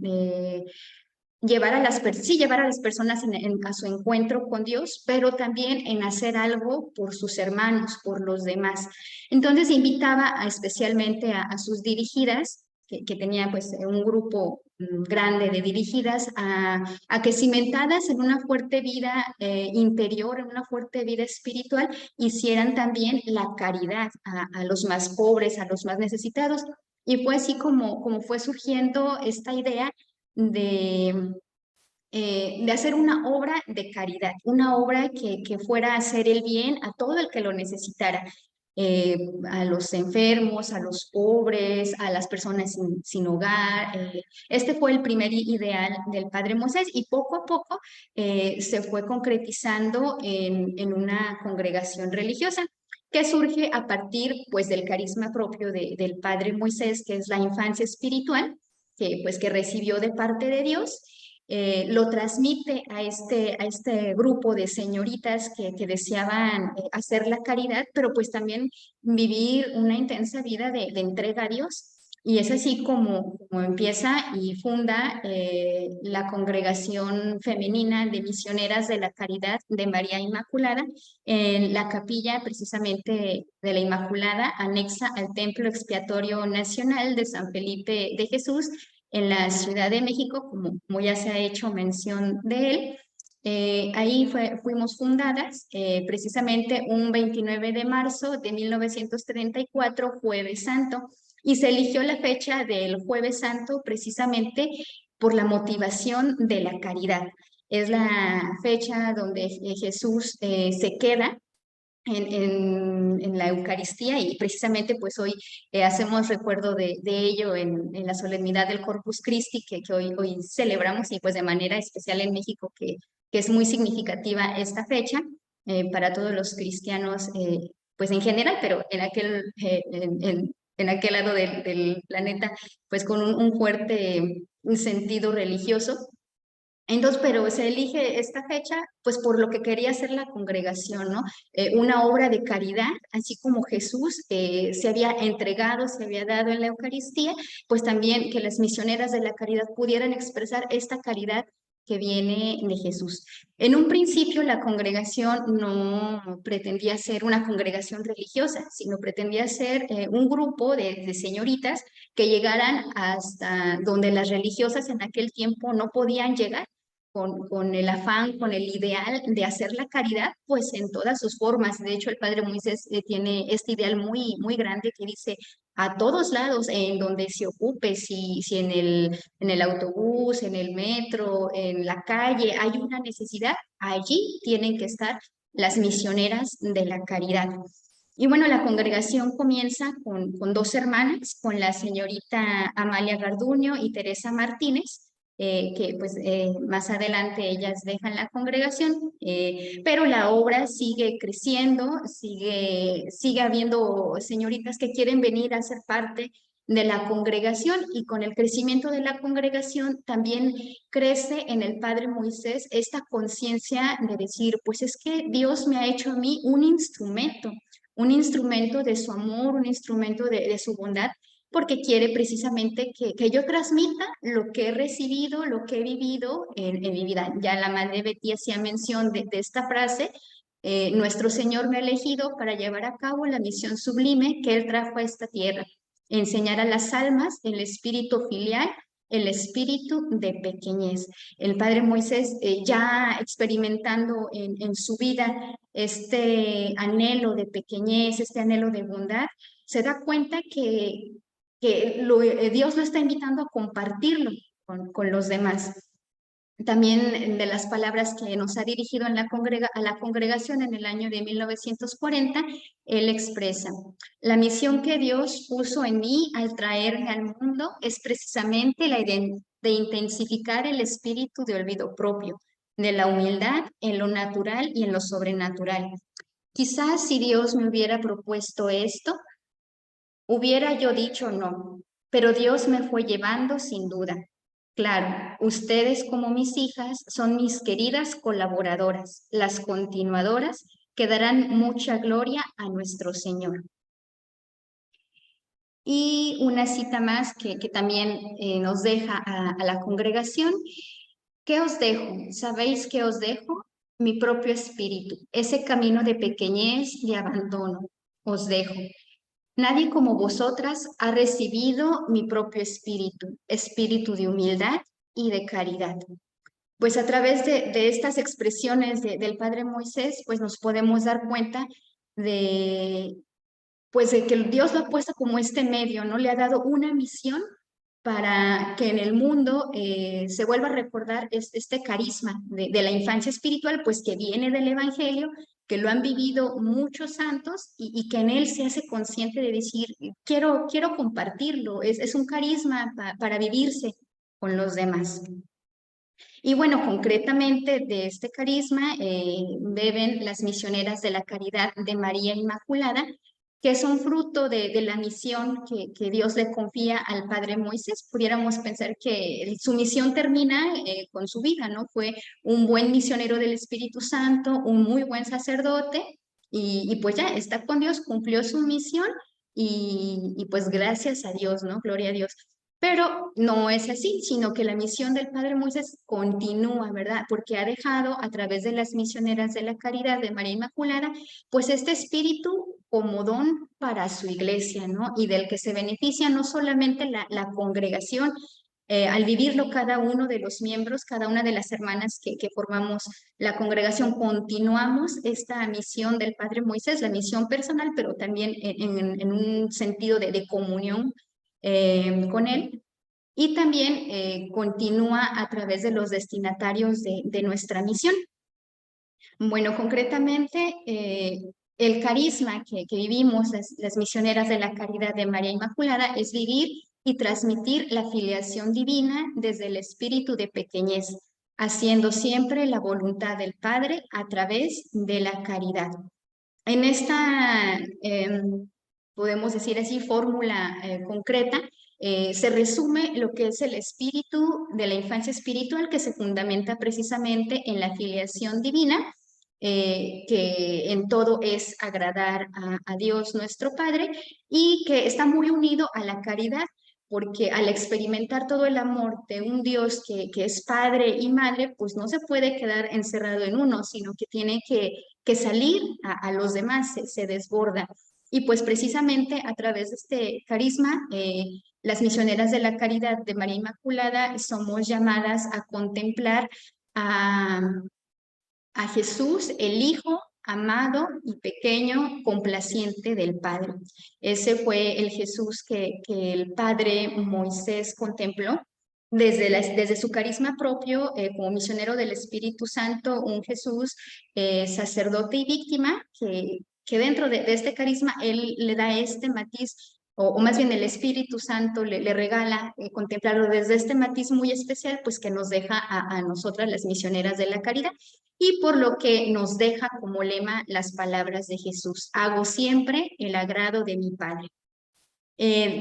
llevar a llevar a las personas a su encuentro con Dios, pero también en hacer algo por sus hermanos, por los demás. Entonces invitaba especialmente a sus dirigidas, que tenía pues un grupo grande de dirigidas, a que cimentadas en una fuerte vida interior, en una fuerte vida espiritual, hicieran también la caridad a los más pobres, a los más necesitados. Y fue así como fue surgiendo esta idea de hacer una obra de caridad, una obra que fuera a hacer el bien a todo el que lo necesitara, a los enfermos, a los pobres, a las personas sin hogar. Este fue el primer ideal del Padre Moisés y poco a poco se fue concretizando en una congregación religiosa que surge a partir pues del carisma propio del Padre Moisés, que es la infancia espiritual, que recibió de parte de Dios. Lo transmite a este grupo de señoritas que deseaban hacer la caridad, pero pues también vivir una intensa vida de entrega a Dios. Y es así como empieza y funda la Congregación Femenina de Misioneras de la Caridad de María Inmaculada en la capilla precisamente de la Inmaculada, anexa al Templo Expiatorio Nacional de San Felipe de Jesús en la Ciudad de México, como ya se ha hecho mención de él. Ahí fuimos fundadas precisamente un 29 de marzo de 1934, Jueves Santo, y se eligió la fecha del Jueves Santo precisamente por la motivación de la caridad. Es la fecha donde Jesús se queda en la Eucaristía y precisamente pues hoy hacemos recuerdo de ello en la solemnidad del Corpus Christi que hoy celebramos y pues de manera especial en México que es muy significativa esta fecha para todos los cristianos pues en general, pero en aquel lado del planeta pues con un fuerte sentido religioso. Entonces, pero se elige esta fecha, pues por lo que quería hacer la congregación, ¿no? Una obra de caridad, así como Jesús se había entregado, se había dado en la Eucaristía, pues también que las misioneras de la caridad pudieran expresar esta caridad que viene de Jesús. En un principio la congregación no pretendía ser una congregación religiosa, sino pretendía ser un grupo de señoritas que llegaran hasta donde las religiosas en aquel tiempo no podían llegar con el afán, con el ideal de hacer la caridad, pues en todas sus formas. De hecho, el Padre Moisés tiene este ideal muy grande que dice a todos lados, en donde se ocupe, si en el autobús, en el metro, en la calle, hay una necesidad, allí tienen que estar las misioneras de la caridad. Y bueno, la congregación comienza con dos hermanas, con la señorita Amalia Garduño y Teresa Martínez, que pues más adelante ellas dejan la congregación, pero la obra sigue creciendo, sigue habiendo señoritas que quieren venir a ser parte de la congregación y con el crecimiento de la congregación también crece en el Padre Moisés esta conciencia de decir, pues es que Dios me ha hecho a mí un instrumento de su amor, un instrumento de su bondad, porque quiere precisamente que yo transmita lo que he recibido, lo que he vivido en mi vida. Ya la Madre Betty hacía mención de esta frase, nuestro Señor me ha elegido para llevar a cabo la misión sublime que Él trajo a esta tierra, enseñar a las almas el espíritu filial, el espíritu de pequeñez. El Padre Moisés, ya experimentando en su vida este anhelo de pequeñez, este anhelo de bondad, se da cuenta que Dios lo está invitando a compartirlo con los demás. También de las palabras que nos ha dirigido a la congregación en el año de 1940, él expresa, la misión que Dios puso en mí al traerme al mundo es precisamente la de intensificar el espíritu de olvido propio, de la humildad en lo natural y en lo sobrenatural. Quizás si Dios me hubiera propuesto esto, hubiera yo dicho no, pero Dios me fue llevando sin duda. Claro, ustedes como mis hijas son mis queridas colaboradoras, las continuadoras que darán mucha gloria a nuestro Señor. Y una cita más que también nos deja a la congregación. ¿Qué os dejo? ¿Sabéis qué os dejo? Mi propio espíritu, ese camino de pequeñez, de abandono, os dejo. Nadie como vosotras ha recibido mi propio espíritu, espíritu de humildad y de caridad. Pues a través de estas expresiones del Padre Moisés, pues nos podemos dar cuenta pues de que Dios lo ha puesto como este medio, ¿no? Le ha dado una misión para que en el mundo se vuelva a recordar este carisma de la infancia espiritual, pues que viene del Evangelio, que lo han vivido muchos santos y que en él se hace consciente de decir, quiero compartirlo, es un carisma para vivirse con los demás. Y bueno, concretamente de este carisma beben las misioneras de la caridad de María Inmaculada, que son fruto de la misión que Dios le confía al Padre Moisés. Pudiéramos pensar que su misión termina con su vida, ¿no? Fue un buen misionero del Espíritu Santo, un muy buen sacerdote, y pues ya está con Dios, cumplió su misión, y pues gracias a Dios, ¿no? Gloria a Dios. Pero no es así, sino que la misión del Padre Moisés continúa, ¿verdad? Porque ha dejado a través de las misioneras de la caridad de María Inmaculada, pues este espíritu como don para su iglesia, ¿no? Y del que se beneficia no solamente la congregación, al vivirlo cada uno de los miembros, cada una de las hermanas que formamos la congregación, continuamos esta misión del Padre Moisés, la misión personal, pero también en un sentido de comunión con él. Y también continúa a través de los destinatarios de nuestra misión. Bueno, concretamente, el carisma que vivimos las misioneras de la caridad de María Inmaculada es vivir y transmitir la filiación divina desde el espíritu de pequeñez, haciendo siempre la voluntad del Padre a través de la caridad. En esta, podemos decir así, fórmula concreta, se resume lo que es el espíritu de la infancia espiritual, que se fundamenta precisamente en la filiación divina, que en todo es agradar a Dios nuestro Padre, y que está muy unido a la caridad, porque al experimentar todo el amor de un Dios que es Padre y Madre, pues no se puede quedar encerrado en uno, sino que tiene que salir a los demás, se desborda. Y pues precisamente a través de este carisma, las misioneras de la caridad de María Inmaculada somos llamadas a contemplar a Jesús, el Hijo amado y pequeño, complaciente del Padre. Ese fue el Jesús que el Padre Moisés contempló desde su carisma propio, como misionero del Espíritu Santo, un Jesús sacerdote y víctima, que dentro de este carisma él le da este matiz, o más bien el Espíritu Santo le regala contemplarlo desde este matiz muy especial, pues que nos deja a nosotras las misioneras de la caridad, y por lo que nos deja como lema las palabras de Jesús: hago siempre el agrado de mi Padre.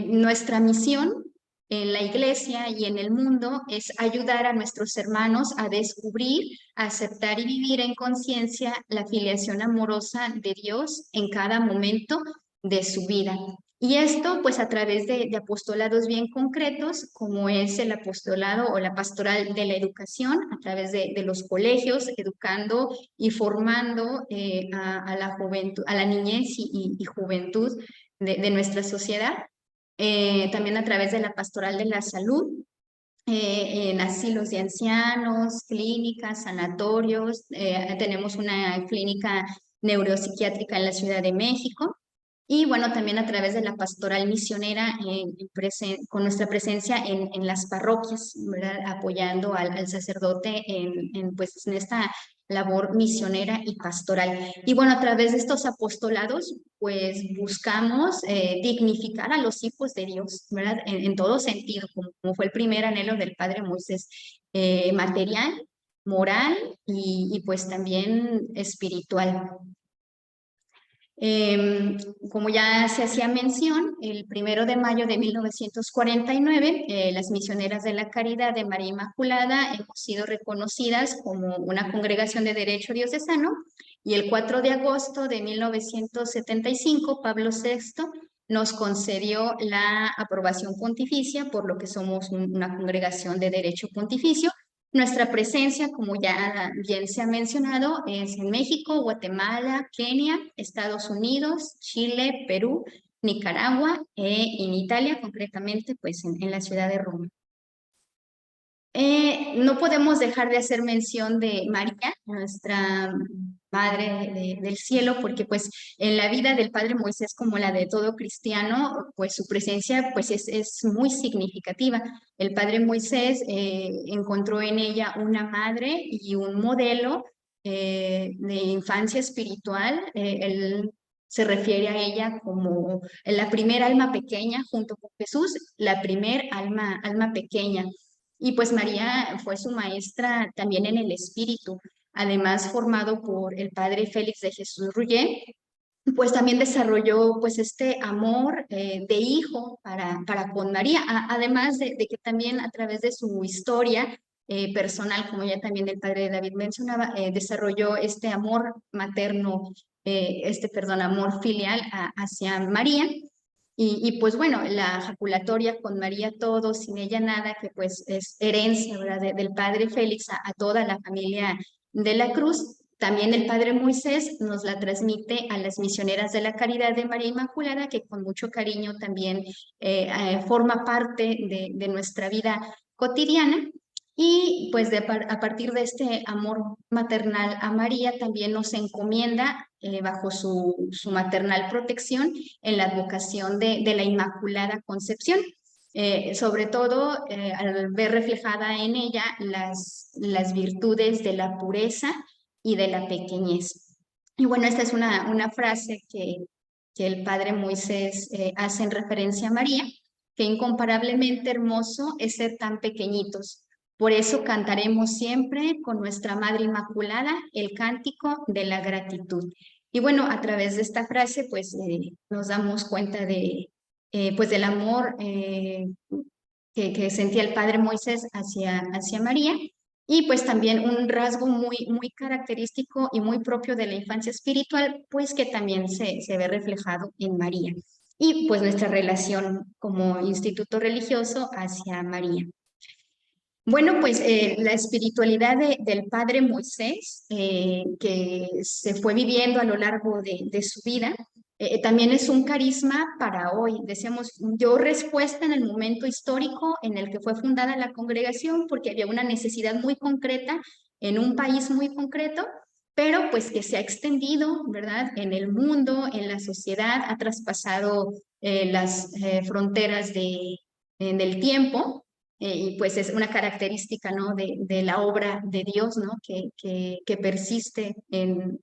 Nuestra misión en la iglesia y en el mundo es ayudar a nuestros hermanos a descubrir, a aceptar y vivir en conciencia la filiación amorosa de Dios en cada momento de su vida. Y esto pues a través de apostolados bien concretos, como es el apostolado o la pastoral de la educación, a través de los colegios, educando y formando a la juventud, a la niñez y juventud de nuestra sociedad. También a través de la pastoral de la salud, en asilos de ancianos, clínicas, sanatorios. Tenemos una clínica neuropsiquiátrica en la Ciudad de México. Y bueno, también a través de la pastoral misionera, con nuestra presencia en las parroquias, ¿verdad? Apoyando al sacerdote pues, en esta labor misionera y pastoral. Y bueno, a través de estos apostolados, pues buscamos dignificar a los hijos de Dios, ¿verdad? En todo sentido, como fue el primer anhelo del Padre Moisés, material, moral y pues también espiritual. Como ya se hacía mención, el 1 de mayo de 1949, las misioneras de la caridad de María Inmaculada hemos sido reconocidas como una congregación de derecho diocesano, y el 4 de agosto de 1975, Pablo VI nos concedió la aprobación pontificia, por lo que somos una congregación de derecho pontificio. Nuestra presencia, como ya bien se ha mencionado, es en México, Guatemala, Kenia, Estados Unidos, Chile, Perú, Nicaragua y en Italia, concretamente pues en la ciudad de Roma. No podemos dejar de hacer mención de María, nuestra Madre del Cielo, porque pues en la vida del Padre Moisés, como la de todo cristiano, pues su presencia pues es muy significativa. El Padre Moisés encontró en ella una madre y un modelo de infancia espiritual. Él se refiere a ella como la primer alma pequeña junto con Jesús, la primer alma pequeña. Y pues María fue su maestra también en el espíritu, además formado por el padre Félix de Jesús Rullén, pues también desarrolló pues este amor de hijo para con María, además de que también a través de su historia personal, como ya también el padre David mencionaba, desarrolló este amor materno, amor filial hacia María. Y pues bueno, la jaculatoria con María todo, sin ella nada, que pues es herencia, ¿verdad? Del padre Félix a toda la familia de la Cruz. También el padre Moisés nos la transmite a las misioneras de la Caridad de María Inmaculada, que con mucho cariño también forma parte de nuestra vida cotidiana. Y pues a partir de este amor maternal a María, también nos encomienda bajo su maternal protección en la advocación de la Inmaculada Concepción. Sobre todo al ver reflejada en ella las virtudes de la pureza y de la pequeñez. Y bueno, esta es una frase que el padre Moisés hace en referencia a María, que incomparablemente hermoso es ser tan pequeñitos. Por eso cantaremos siempre con nuestra Madre Inmaculada el cántico de la gratitud. Y bueno, a través de esta frase, pues nos damos cuenta pues del amor que sentía el padre Moisés hacia María, y pues también un rasgo muy característico y muy propio de la infancia espiritual, pues que también se ve reflejado en María. Y pues nuestra relación como instituto religioso hacia María. Bueno, pues la espiritualidad del padre Moisés, que se fue viviendo a lo largo de su vida, también es un carisma para hoy. Decíamos, dio respuesta en el momento histórico en el que fue fundada la congregación, porque había una necesidad muy concreta en un país muy concreto, pero pues que se ha extendido, ¿verdad? En el mundo, en la sociedad, ha traspasado las fronteras del tiempo. Y pues es una característica, ¿no? de la obra de Dios, ¿no? que persiste en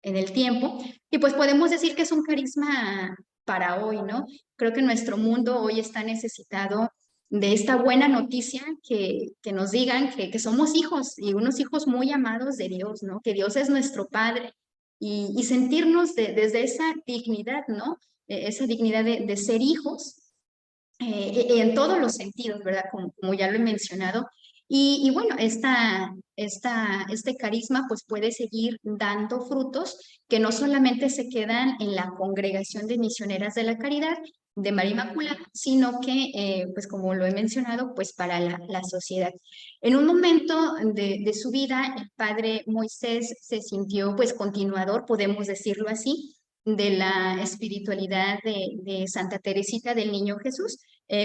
el tiempo. Y pues podemos decir que es un carisma para hoy, ¿no? Creo que nuestro mundo hoy está necesitado de esta buena noticia que nos digan que somos hijos y unos hijos muy amados de Dios, ¿no? Que Dios es nuestro Padre y sentirnos desde esa dignidad, ¿no? Esa dignidad de ser hijos. En todos los sentidos, ¿verdad? Como ya lo he mencionado. Y bueno, este carisma pues puede seguir dando frutos que no solamente se quedan en la congregación de misioneras de la caridad de María Inmaculada, sino que, pues como lo he mencionado, pues para la sociedad. En un momento de su vida, el padre Moisés se sintió pues continuador, podemos decirlo así, de la espiritualidad de Santa Teresita del Niño Jesús.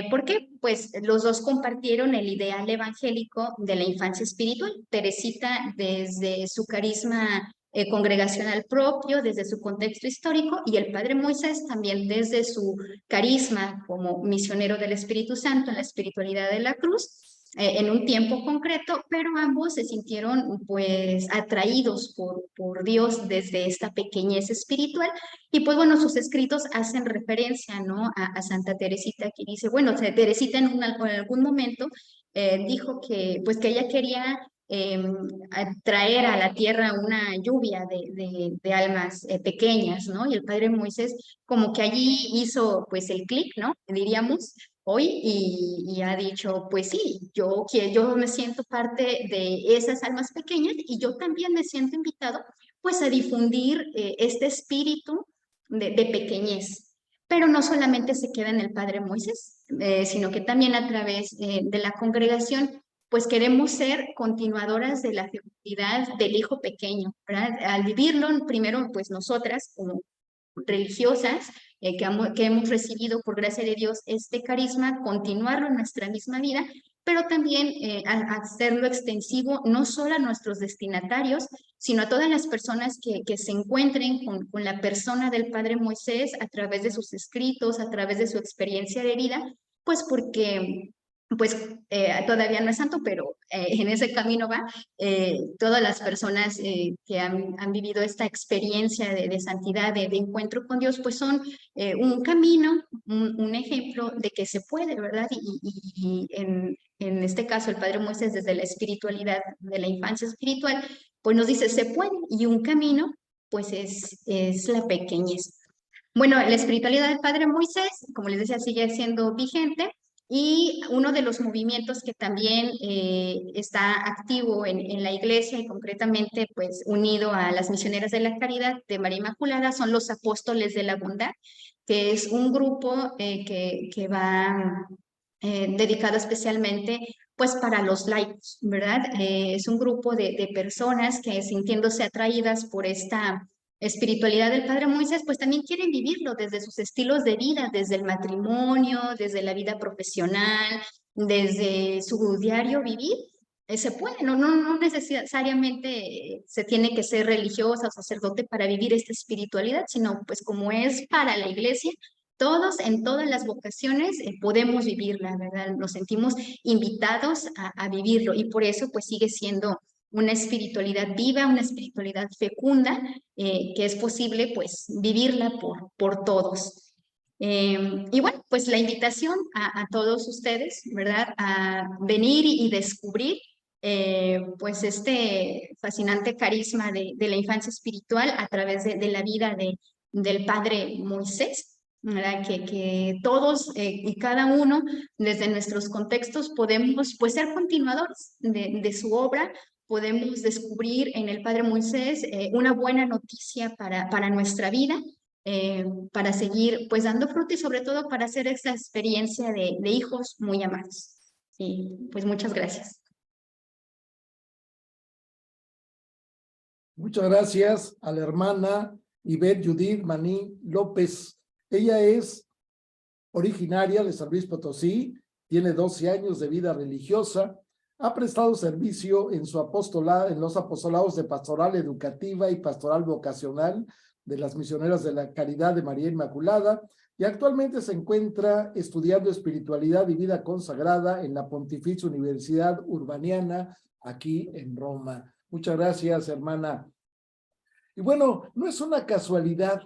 ¿Por qué? Pues los dos compartieron el ideal evangélico de la infancia espiritual. Teresita desde su carisma congregacional propio, desde su contexto histórico, y el padre Moisés también desde su carisma como misionero del Espíritu Santo en la espiritualidad de la cruz, en un tiempo concreto, pero ambos se sintieron pues atraídos por Dios desde esta pequeñez espiritual. Y pues bueno, sus escritos hacen referencia, ¿no? a Santa Teresita, que dice, bueno, Teresita en algún momento dijo que pues que ella quería traer a la tierra una lluvia de almas pequeñas, ¿no? Y el padre Moisés como que allí hizo pues el clic, ¿no? Diríamos hoy, y ha dicho, pues sí, yo me siento parte de esas almas pequeñas y yo también me siento invitado pues a difundir este espíritu de pequeñez. Pero no solamente se queda en el padre Moisés, sino que también a través de la congregación pues queremos ser continuadoras de la fecundidad del hijo pequeño, ¿verdad? Al vivirlo primero pues nosotras como religiosas que hemos recibido por gracia de Dios este carisma, continuarlo en nuestra misma vida, pero también hacerlo extensivo no solo a nuestros destinatarios, sino a todas las personas que se encuentren con la persona del Padre Moisés a través de sus escritos, a través de su experiencia de vida, pues porque pues todavía no es santo, pero en ese camino va. Todas las personas que han vivido esta experiencia de santidad, de encuentro con Dios, pues son un camino, un ejemplo de que se puede, ¿verdad? Y en este caso el Padre Moisés desde la espiritualidad, de la infancia espiritual, pues nos dice, se puede, y un camino, pues es la pequeñez. Bueno, la espiritualidad del Padre Moisés, como les decía, sigue siendo vigente. Y uno de los movimientos que también está activo en la iglesia y concretamente pues unido a las misioneras de la caridad de María Inmaculada son los apóstoles de la bondad, que es un grupo que va dedicado especialmente pues para los laicos, ¿verdad? Es un grupo de personas que sintiéndose atraídas por esta espiritualidad del Padre Moisés, pues también quieren vivirlo desde sus estilos de vida, desde el matrimonio, desde la vida profesional, desde su diario vivir. Se puede, no necesariamente se tiene que ser religiosa o sacerdote para vivir esta espiritualidad, sino pues como es para la iglesia, todos en todas las vocaciones podemos vivirla, ¿verdad? Nos sentimos invitados a vivirlo y por eso pues sigue siendo una espiritualidad viva, una espiritualidad fecunda, que es posible pues vivirla por todos. Y bueno, pues la invitación a todos ustedes, ¿verdad? A venir y descubrir pues este fascinante carisma de la infancia espiritual a través de la vida del Padre Moisés. ¿Verdad? Que todos y cada uno desde nuestros contextos podemos pues ser continuadores de su obra, podemos descubrir en el Padre Moisés una buena noticia para nuestra vida, para seguir pues dando fruto y sobre todo para hacer esta experiencia de hijos muy amados. Y pues muchas gracias. Muchas gracias a la hermana Ivette Judith Maní López. Ella es originaria de San Luis Potosí, tiene 12 años de vida religiosa, ha prestado servicio en su apostolado, en los apostolados de Pastoral Educativa y Pastoral Vocacional de las Misioneras de la Caridad de María Inmaculada y actualmente se encuentra estudiando espiritualidad y vida consagrada en la Pontificia Universidad Urbaniana aquí en Roma. Muchas gracias, hermana. Y bueno, no es una casualidad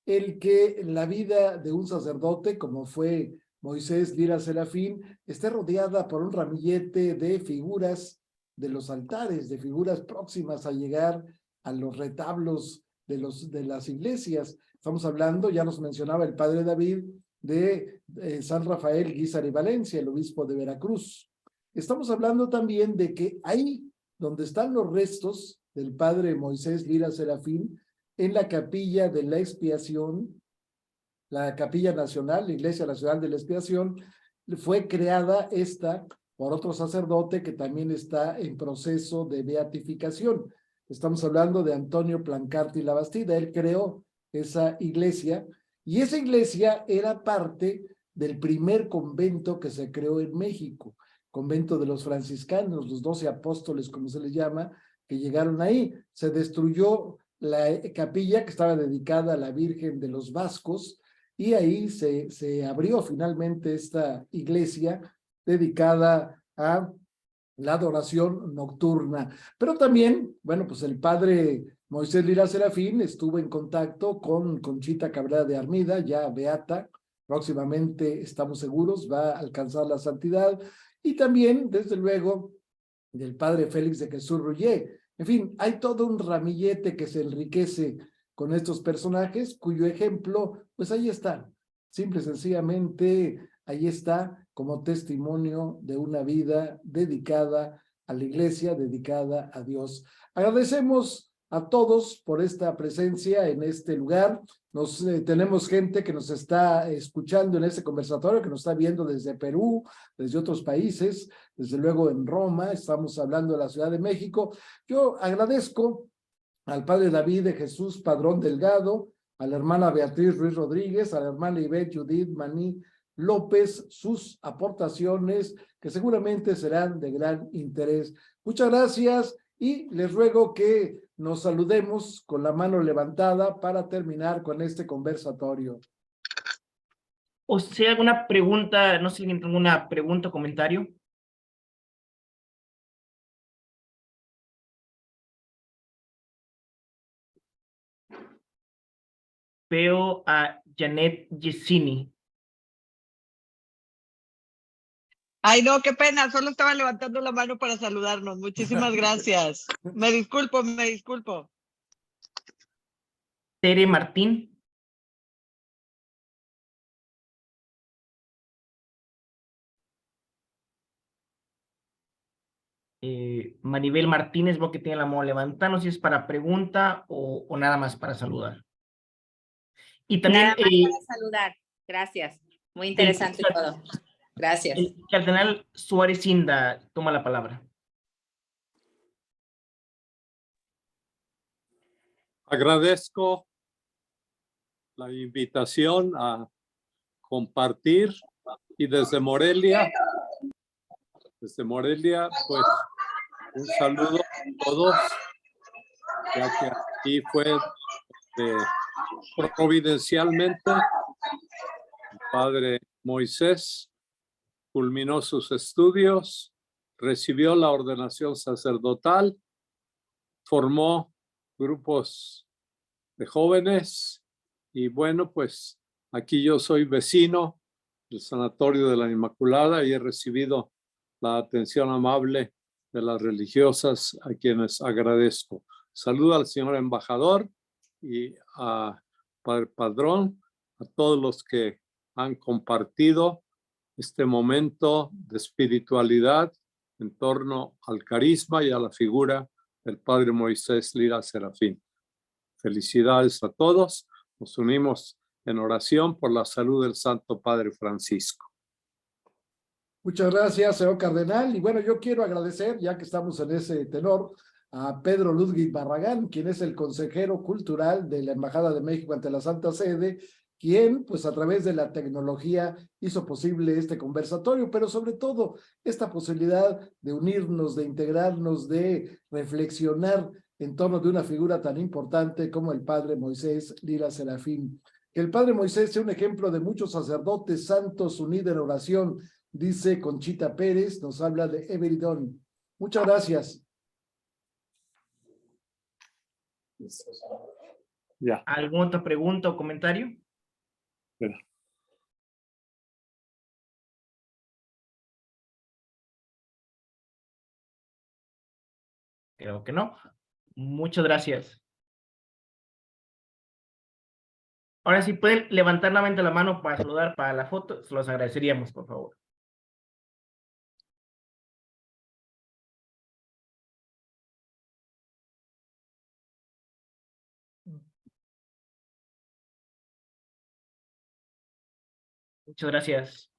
el que la vida de un sacerdote, como fue Moisés Lira Serafín, esté rodeada por un ramillete de figuras de los altares, de figuras próximas a llegar a los retablos de las iglesias. Estamos hablando, ya nos mencionaba el padre David, de San Rafael Guízar y Valencia, el obispo de Veracruz. Estamos hablando también de que ahí donde están los restos del padre Moisés Lira Serafín, en la capilla de la expiación, la capilla nacional, la Iglesia Nacional de la Expiación, fue creada esta por otro sacerdote que también está en proceso de beatificación. Estamos hablando de Antonio Plancarti Labastida. Él creó esa iglesia y esa iglesia era parte del primer convento que se creó en México, convento de los franciscanos, los 12 apóstoles, como se les llama, que llegaron ahí. Se destruyó la capilla que estaba dedicada a la Virgen de los Vascos y ahí se abrió finalmente esta iglesia dedicada a la adoración nocturna. Pero también, bueno, pues el padre Moisés Lira Serafín estuvo en contacto con Conchita Cabrera de Armida, ya beata, próximamente estamos seguros va a alcanzar la santidad, y también, desde luego, del padre Félix de Jesús Ruyé. En fin, hay todo un ramillete que se enriquece con estos personajes, cuyo ejemplo, pues ahí está, simple y sencillamente, ahí está como testimonio de una vida dedicada a la iglesia, dedicada a Dios. Agradecemos a todos por esta presencia en este lugar. Tenemos gente que nos está escuchando en este conversatorio, que nos está viendo desde Perú, desde otros países, desde luego en Roma, estamos hablando de la Ciudad de México. Yo agradezco al padre David de Jesús Padrón Delgado, a la hermana Beatriz Ruiz Rodríguez, a la hermana Ivette Judith Maní López, sus aportaciones que seguramente serán de gran interés. Muchas gracias y les ruego que nos saludemos con la mano levantada para terminar con este conversatorio. O sea, alguna pregunta, no sé si alguien tiene alguna pregunta o comentario. Veo a Janet Yesini. Ay, no, qué pena, solo estaba levantando la mano para saludarnos. Muchísimas gracias. Me disculpo. Tere Martín. Maribel Martínez, veo que tiene la mano levantada, no sé si es para pregunta o nada más para saludar. Y también Nada más para saludar. Gracias. Muy interesante todo. Gracias. el cardenal Suárez Inda toma la palabra. Agradezco la invitación a compartir y desde Morelia, pues un saludo a todos, ya que aquí fue providencialmente el padre Moisés culminó sus estudios, recibió la ordenación sacerdotal, formó grupos de jóvenes y bueno, pues aquí yo soy vecino del Sanatorio de la Inmaculada y he recibido la atención amable de las religiosas a quienes agradezco. Saludo al señor embajador y a Padre Padrón, a todos los que han compartido este momento de espiritualidad en torno al carisma y a la figura del Padre Moisés Lira Serafín. Felicidades a todos. Nos unimos en oración por la salud del Santo Padre Francisco. Muchas gracias, señor cardenal. Y bueno, yo quiero agradecer, ya que estamos en ese tenor, a Pedro Ludwig Barragán, quien es el consejero cultural de la Embajada de México ante la Santa Sede, quien, pues a través de la tecnología hizo posible este conversatorio, pero sobre todo esta posibilidad de unirnos, de integrarnos, de reflexionar en torno de una figura tan importante como el Padre Moisés Lira Serafín. Que el Padre Moisés sea un ejemplo de muchos sacerdotes santos unidos en oración, dice Conchita Pérez, nos habla de Everidón. Muchas gracias. Ya. ¿Alguna otra pregunta o comentario? Espera. Creo que no. Muchas gracias. Ahora sí pueden levantar nuevamente la mano para saludar para la foto, se los agradeceríamos, por favor. Muchas gracias.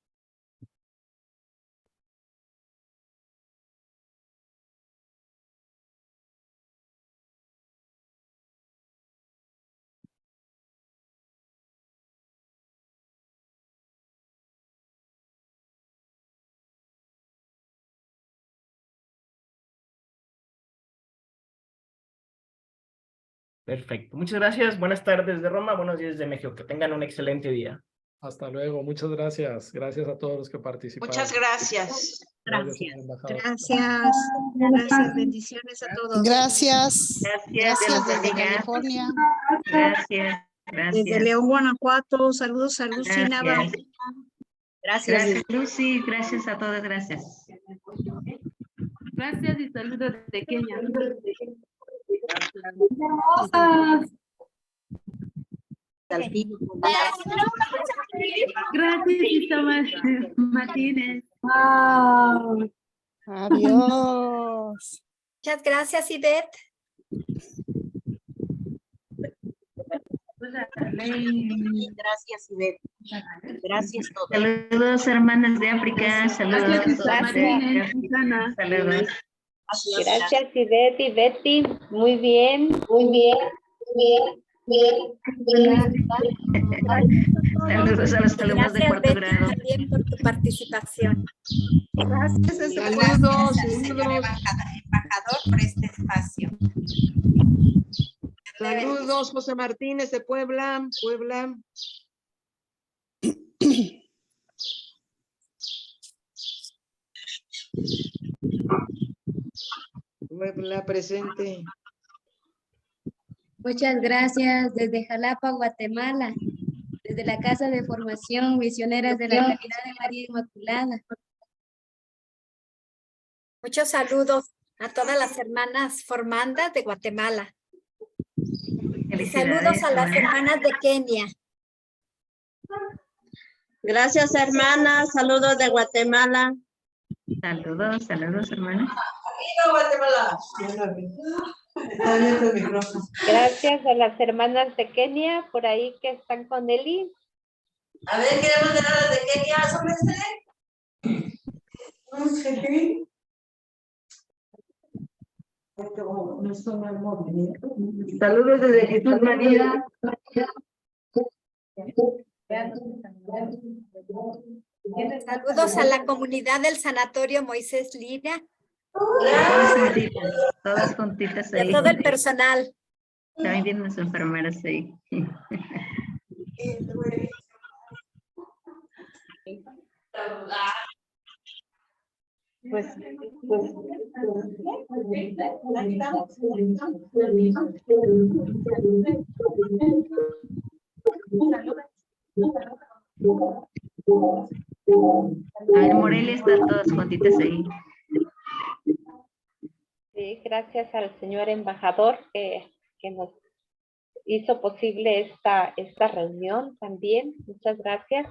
Perfecto. Muchas gracias. Buenas tardes de Roma, buenos días de México. Que tengan un excelente día. Hasta luego. Muchas gracias. Gracias a todos los que participaron. Muchas gracias. Gracias, embajador. Gracias. Gracias. Bendiciones a todos. Gracias. Gracias. Gracias desde California. Gracias. Gracias. Desde León, Guanajuato. Saludos a Lucy Nava. Gracias, Lucy. Gracias a todos. Gracias. Gracias y saludos de Kenia. Gracias, Isabel Martínez. Adiós. Muchas gracias, Ivette. Gracias, Ivette. Gracias a todos. Saludos, hermanas de África. Saludos. Gracias. Saludos. Gracias, Ivette y Betty. Muy bien, muy bien, muy bien. Saludos a los alumnos de cuarto grado. También por tu participación. Gracias. Saludos, embajador, por este espacio. Saludos, José Martínez de Puebla. Puebla presente. Muchas gracias desde Jalapa, Guatemala, desde la Casa de Formación Misioneras de la Caridad de María Inmaculada. Muchos saludos a todas las hermanas formandas de Guatemala. Y saludos a las hermanas de Kenia. Gracias, hermanas. Saludos de Guatemala. Saludos, hermanos. ¡Viva Guatemala! Gracias a las hermanas de Kenia, por ahí que están con Eli. A ver, queremos ver a las de Kenia, asómense. Saludos desde Jesús María. Saludos a la comunidad del Sanatorio Moisés Lira Todas juntitas y a ahí. todo el personal. También tienen las enfermeras ahí. A ver, Morelia están todas juntitas ahí. Sí, gracias al señor embajador que nos hizo posible esta reunión también. Muchas gracias.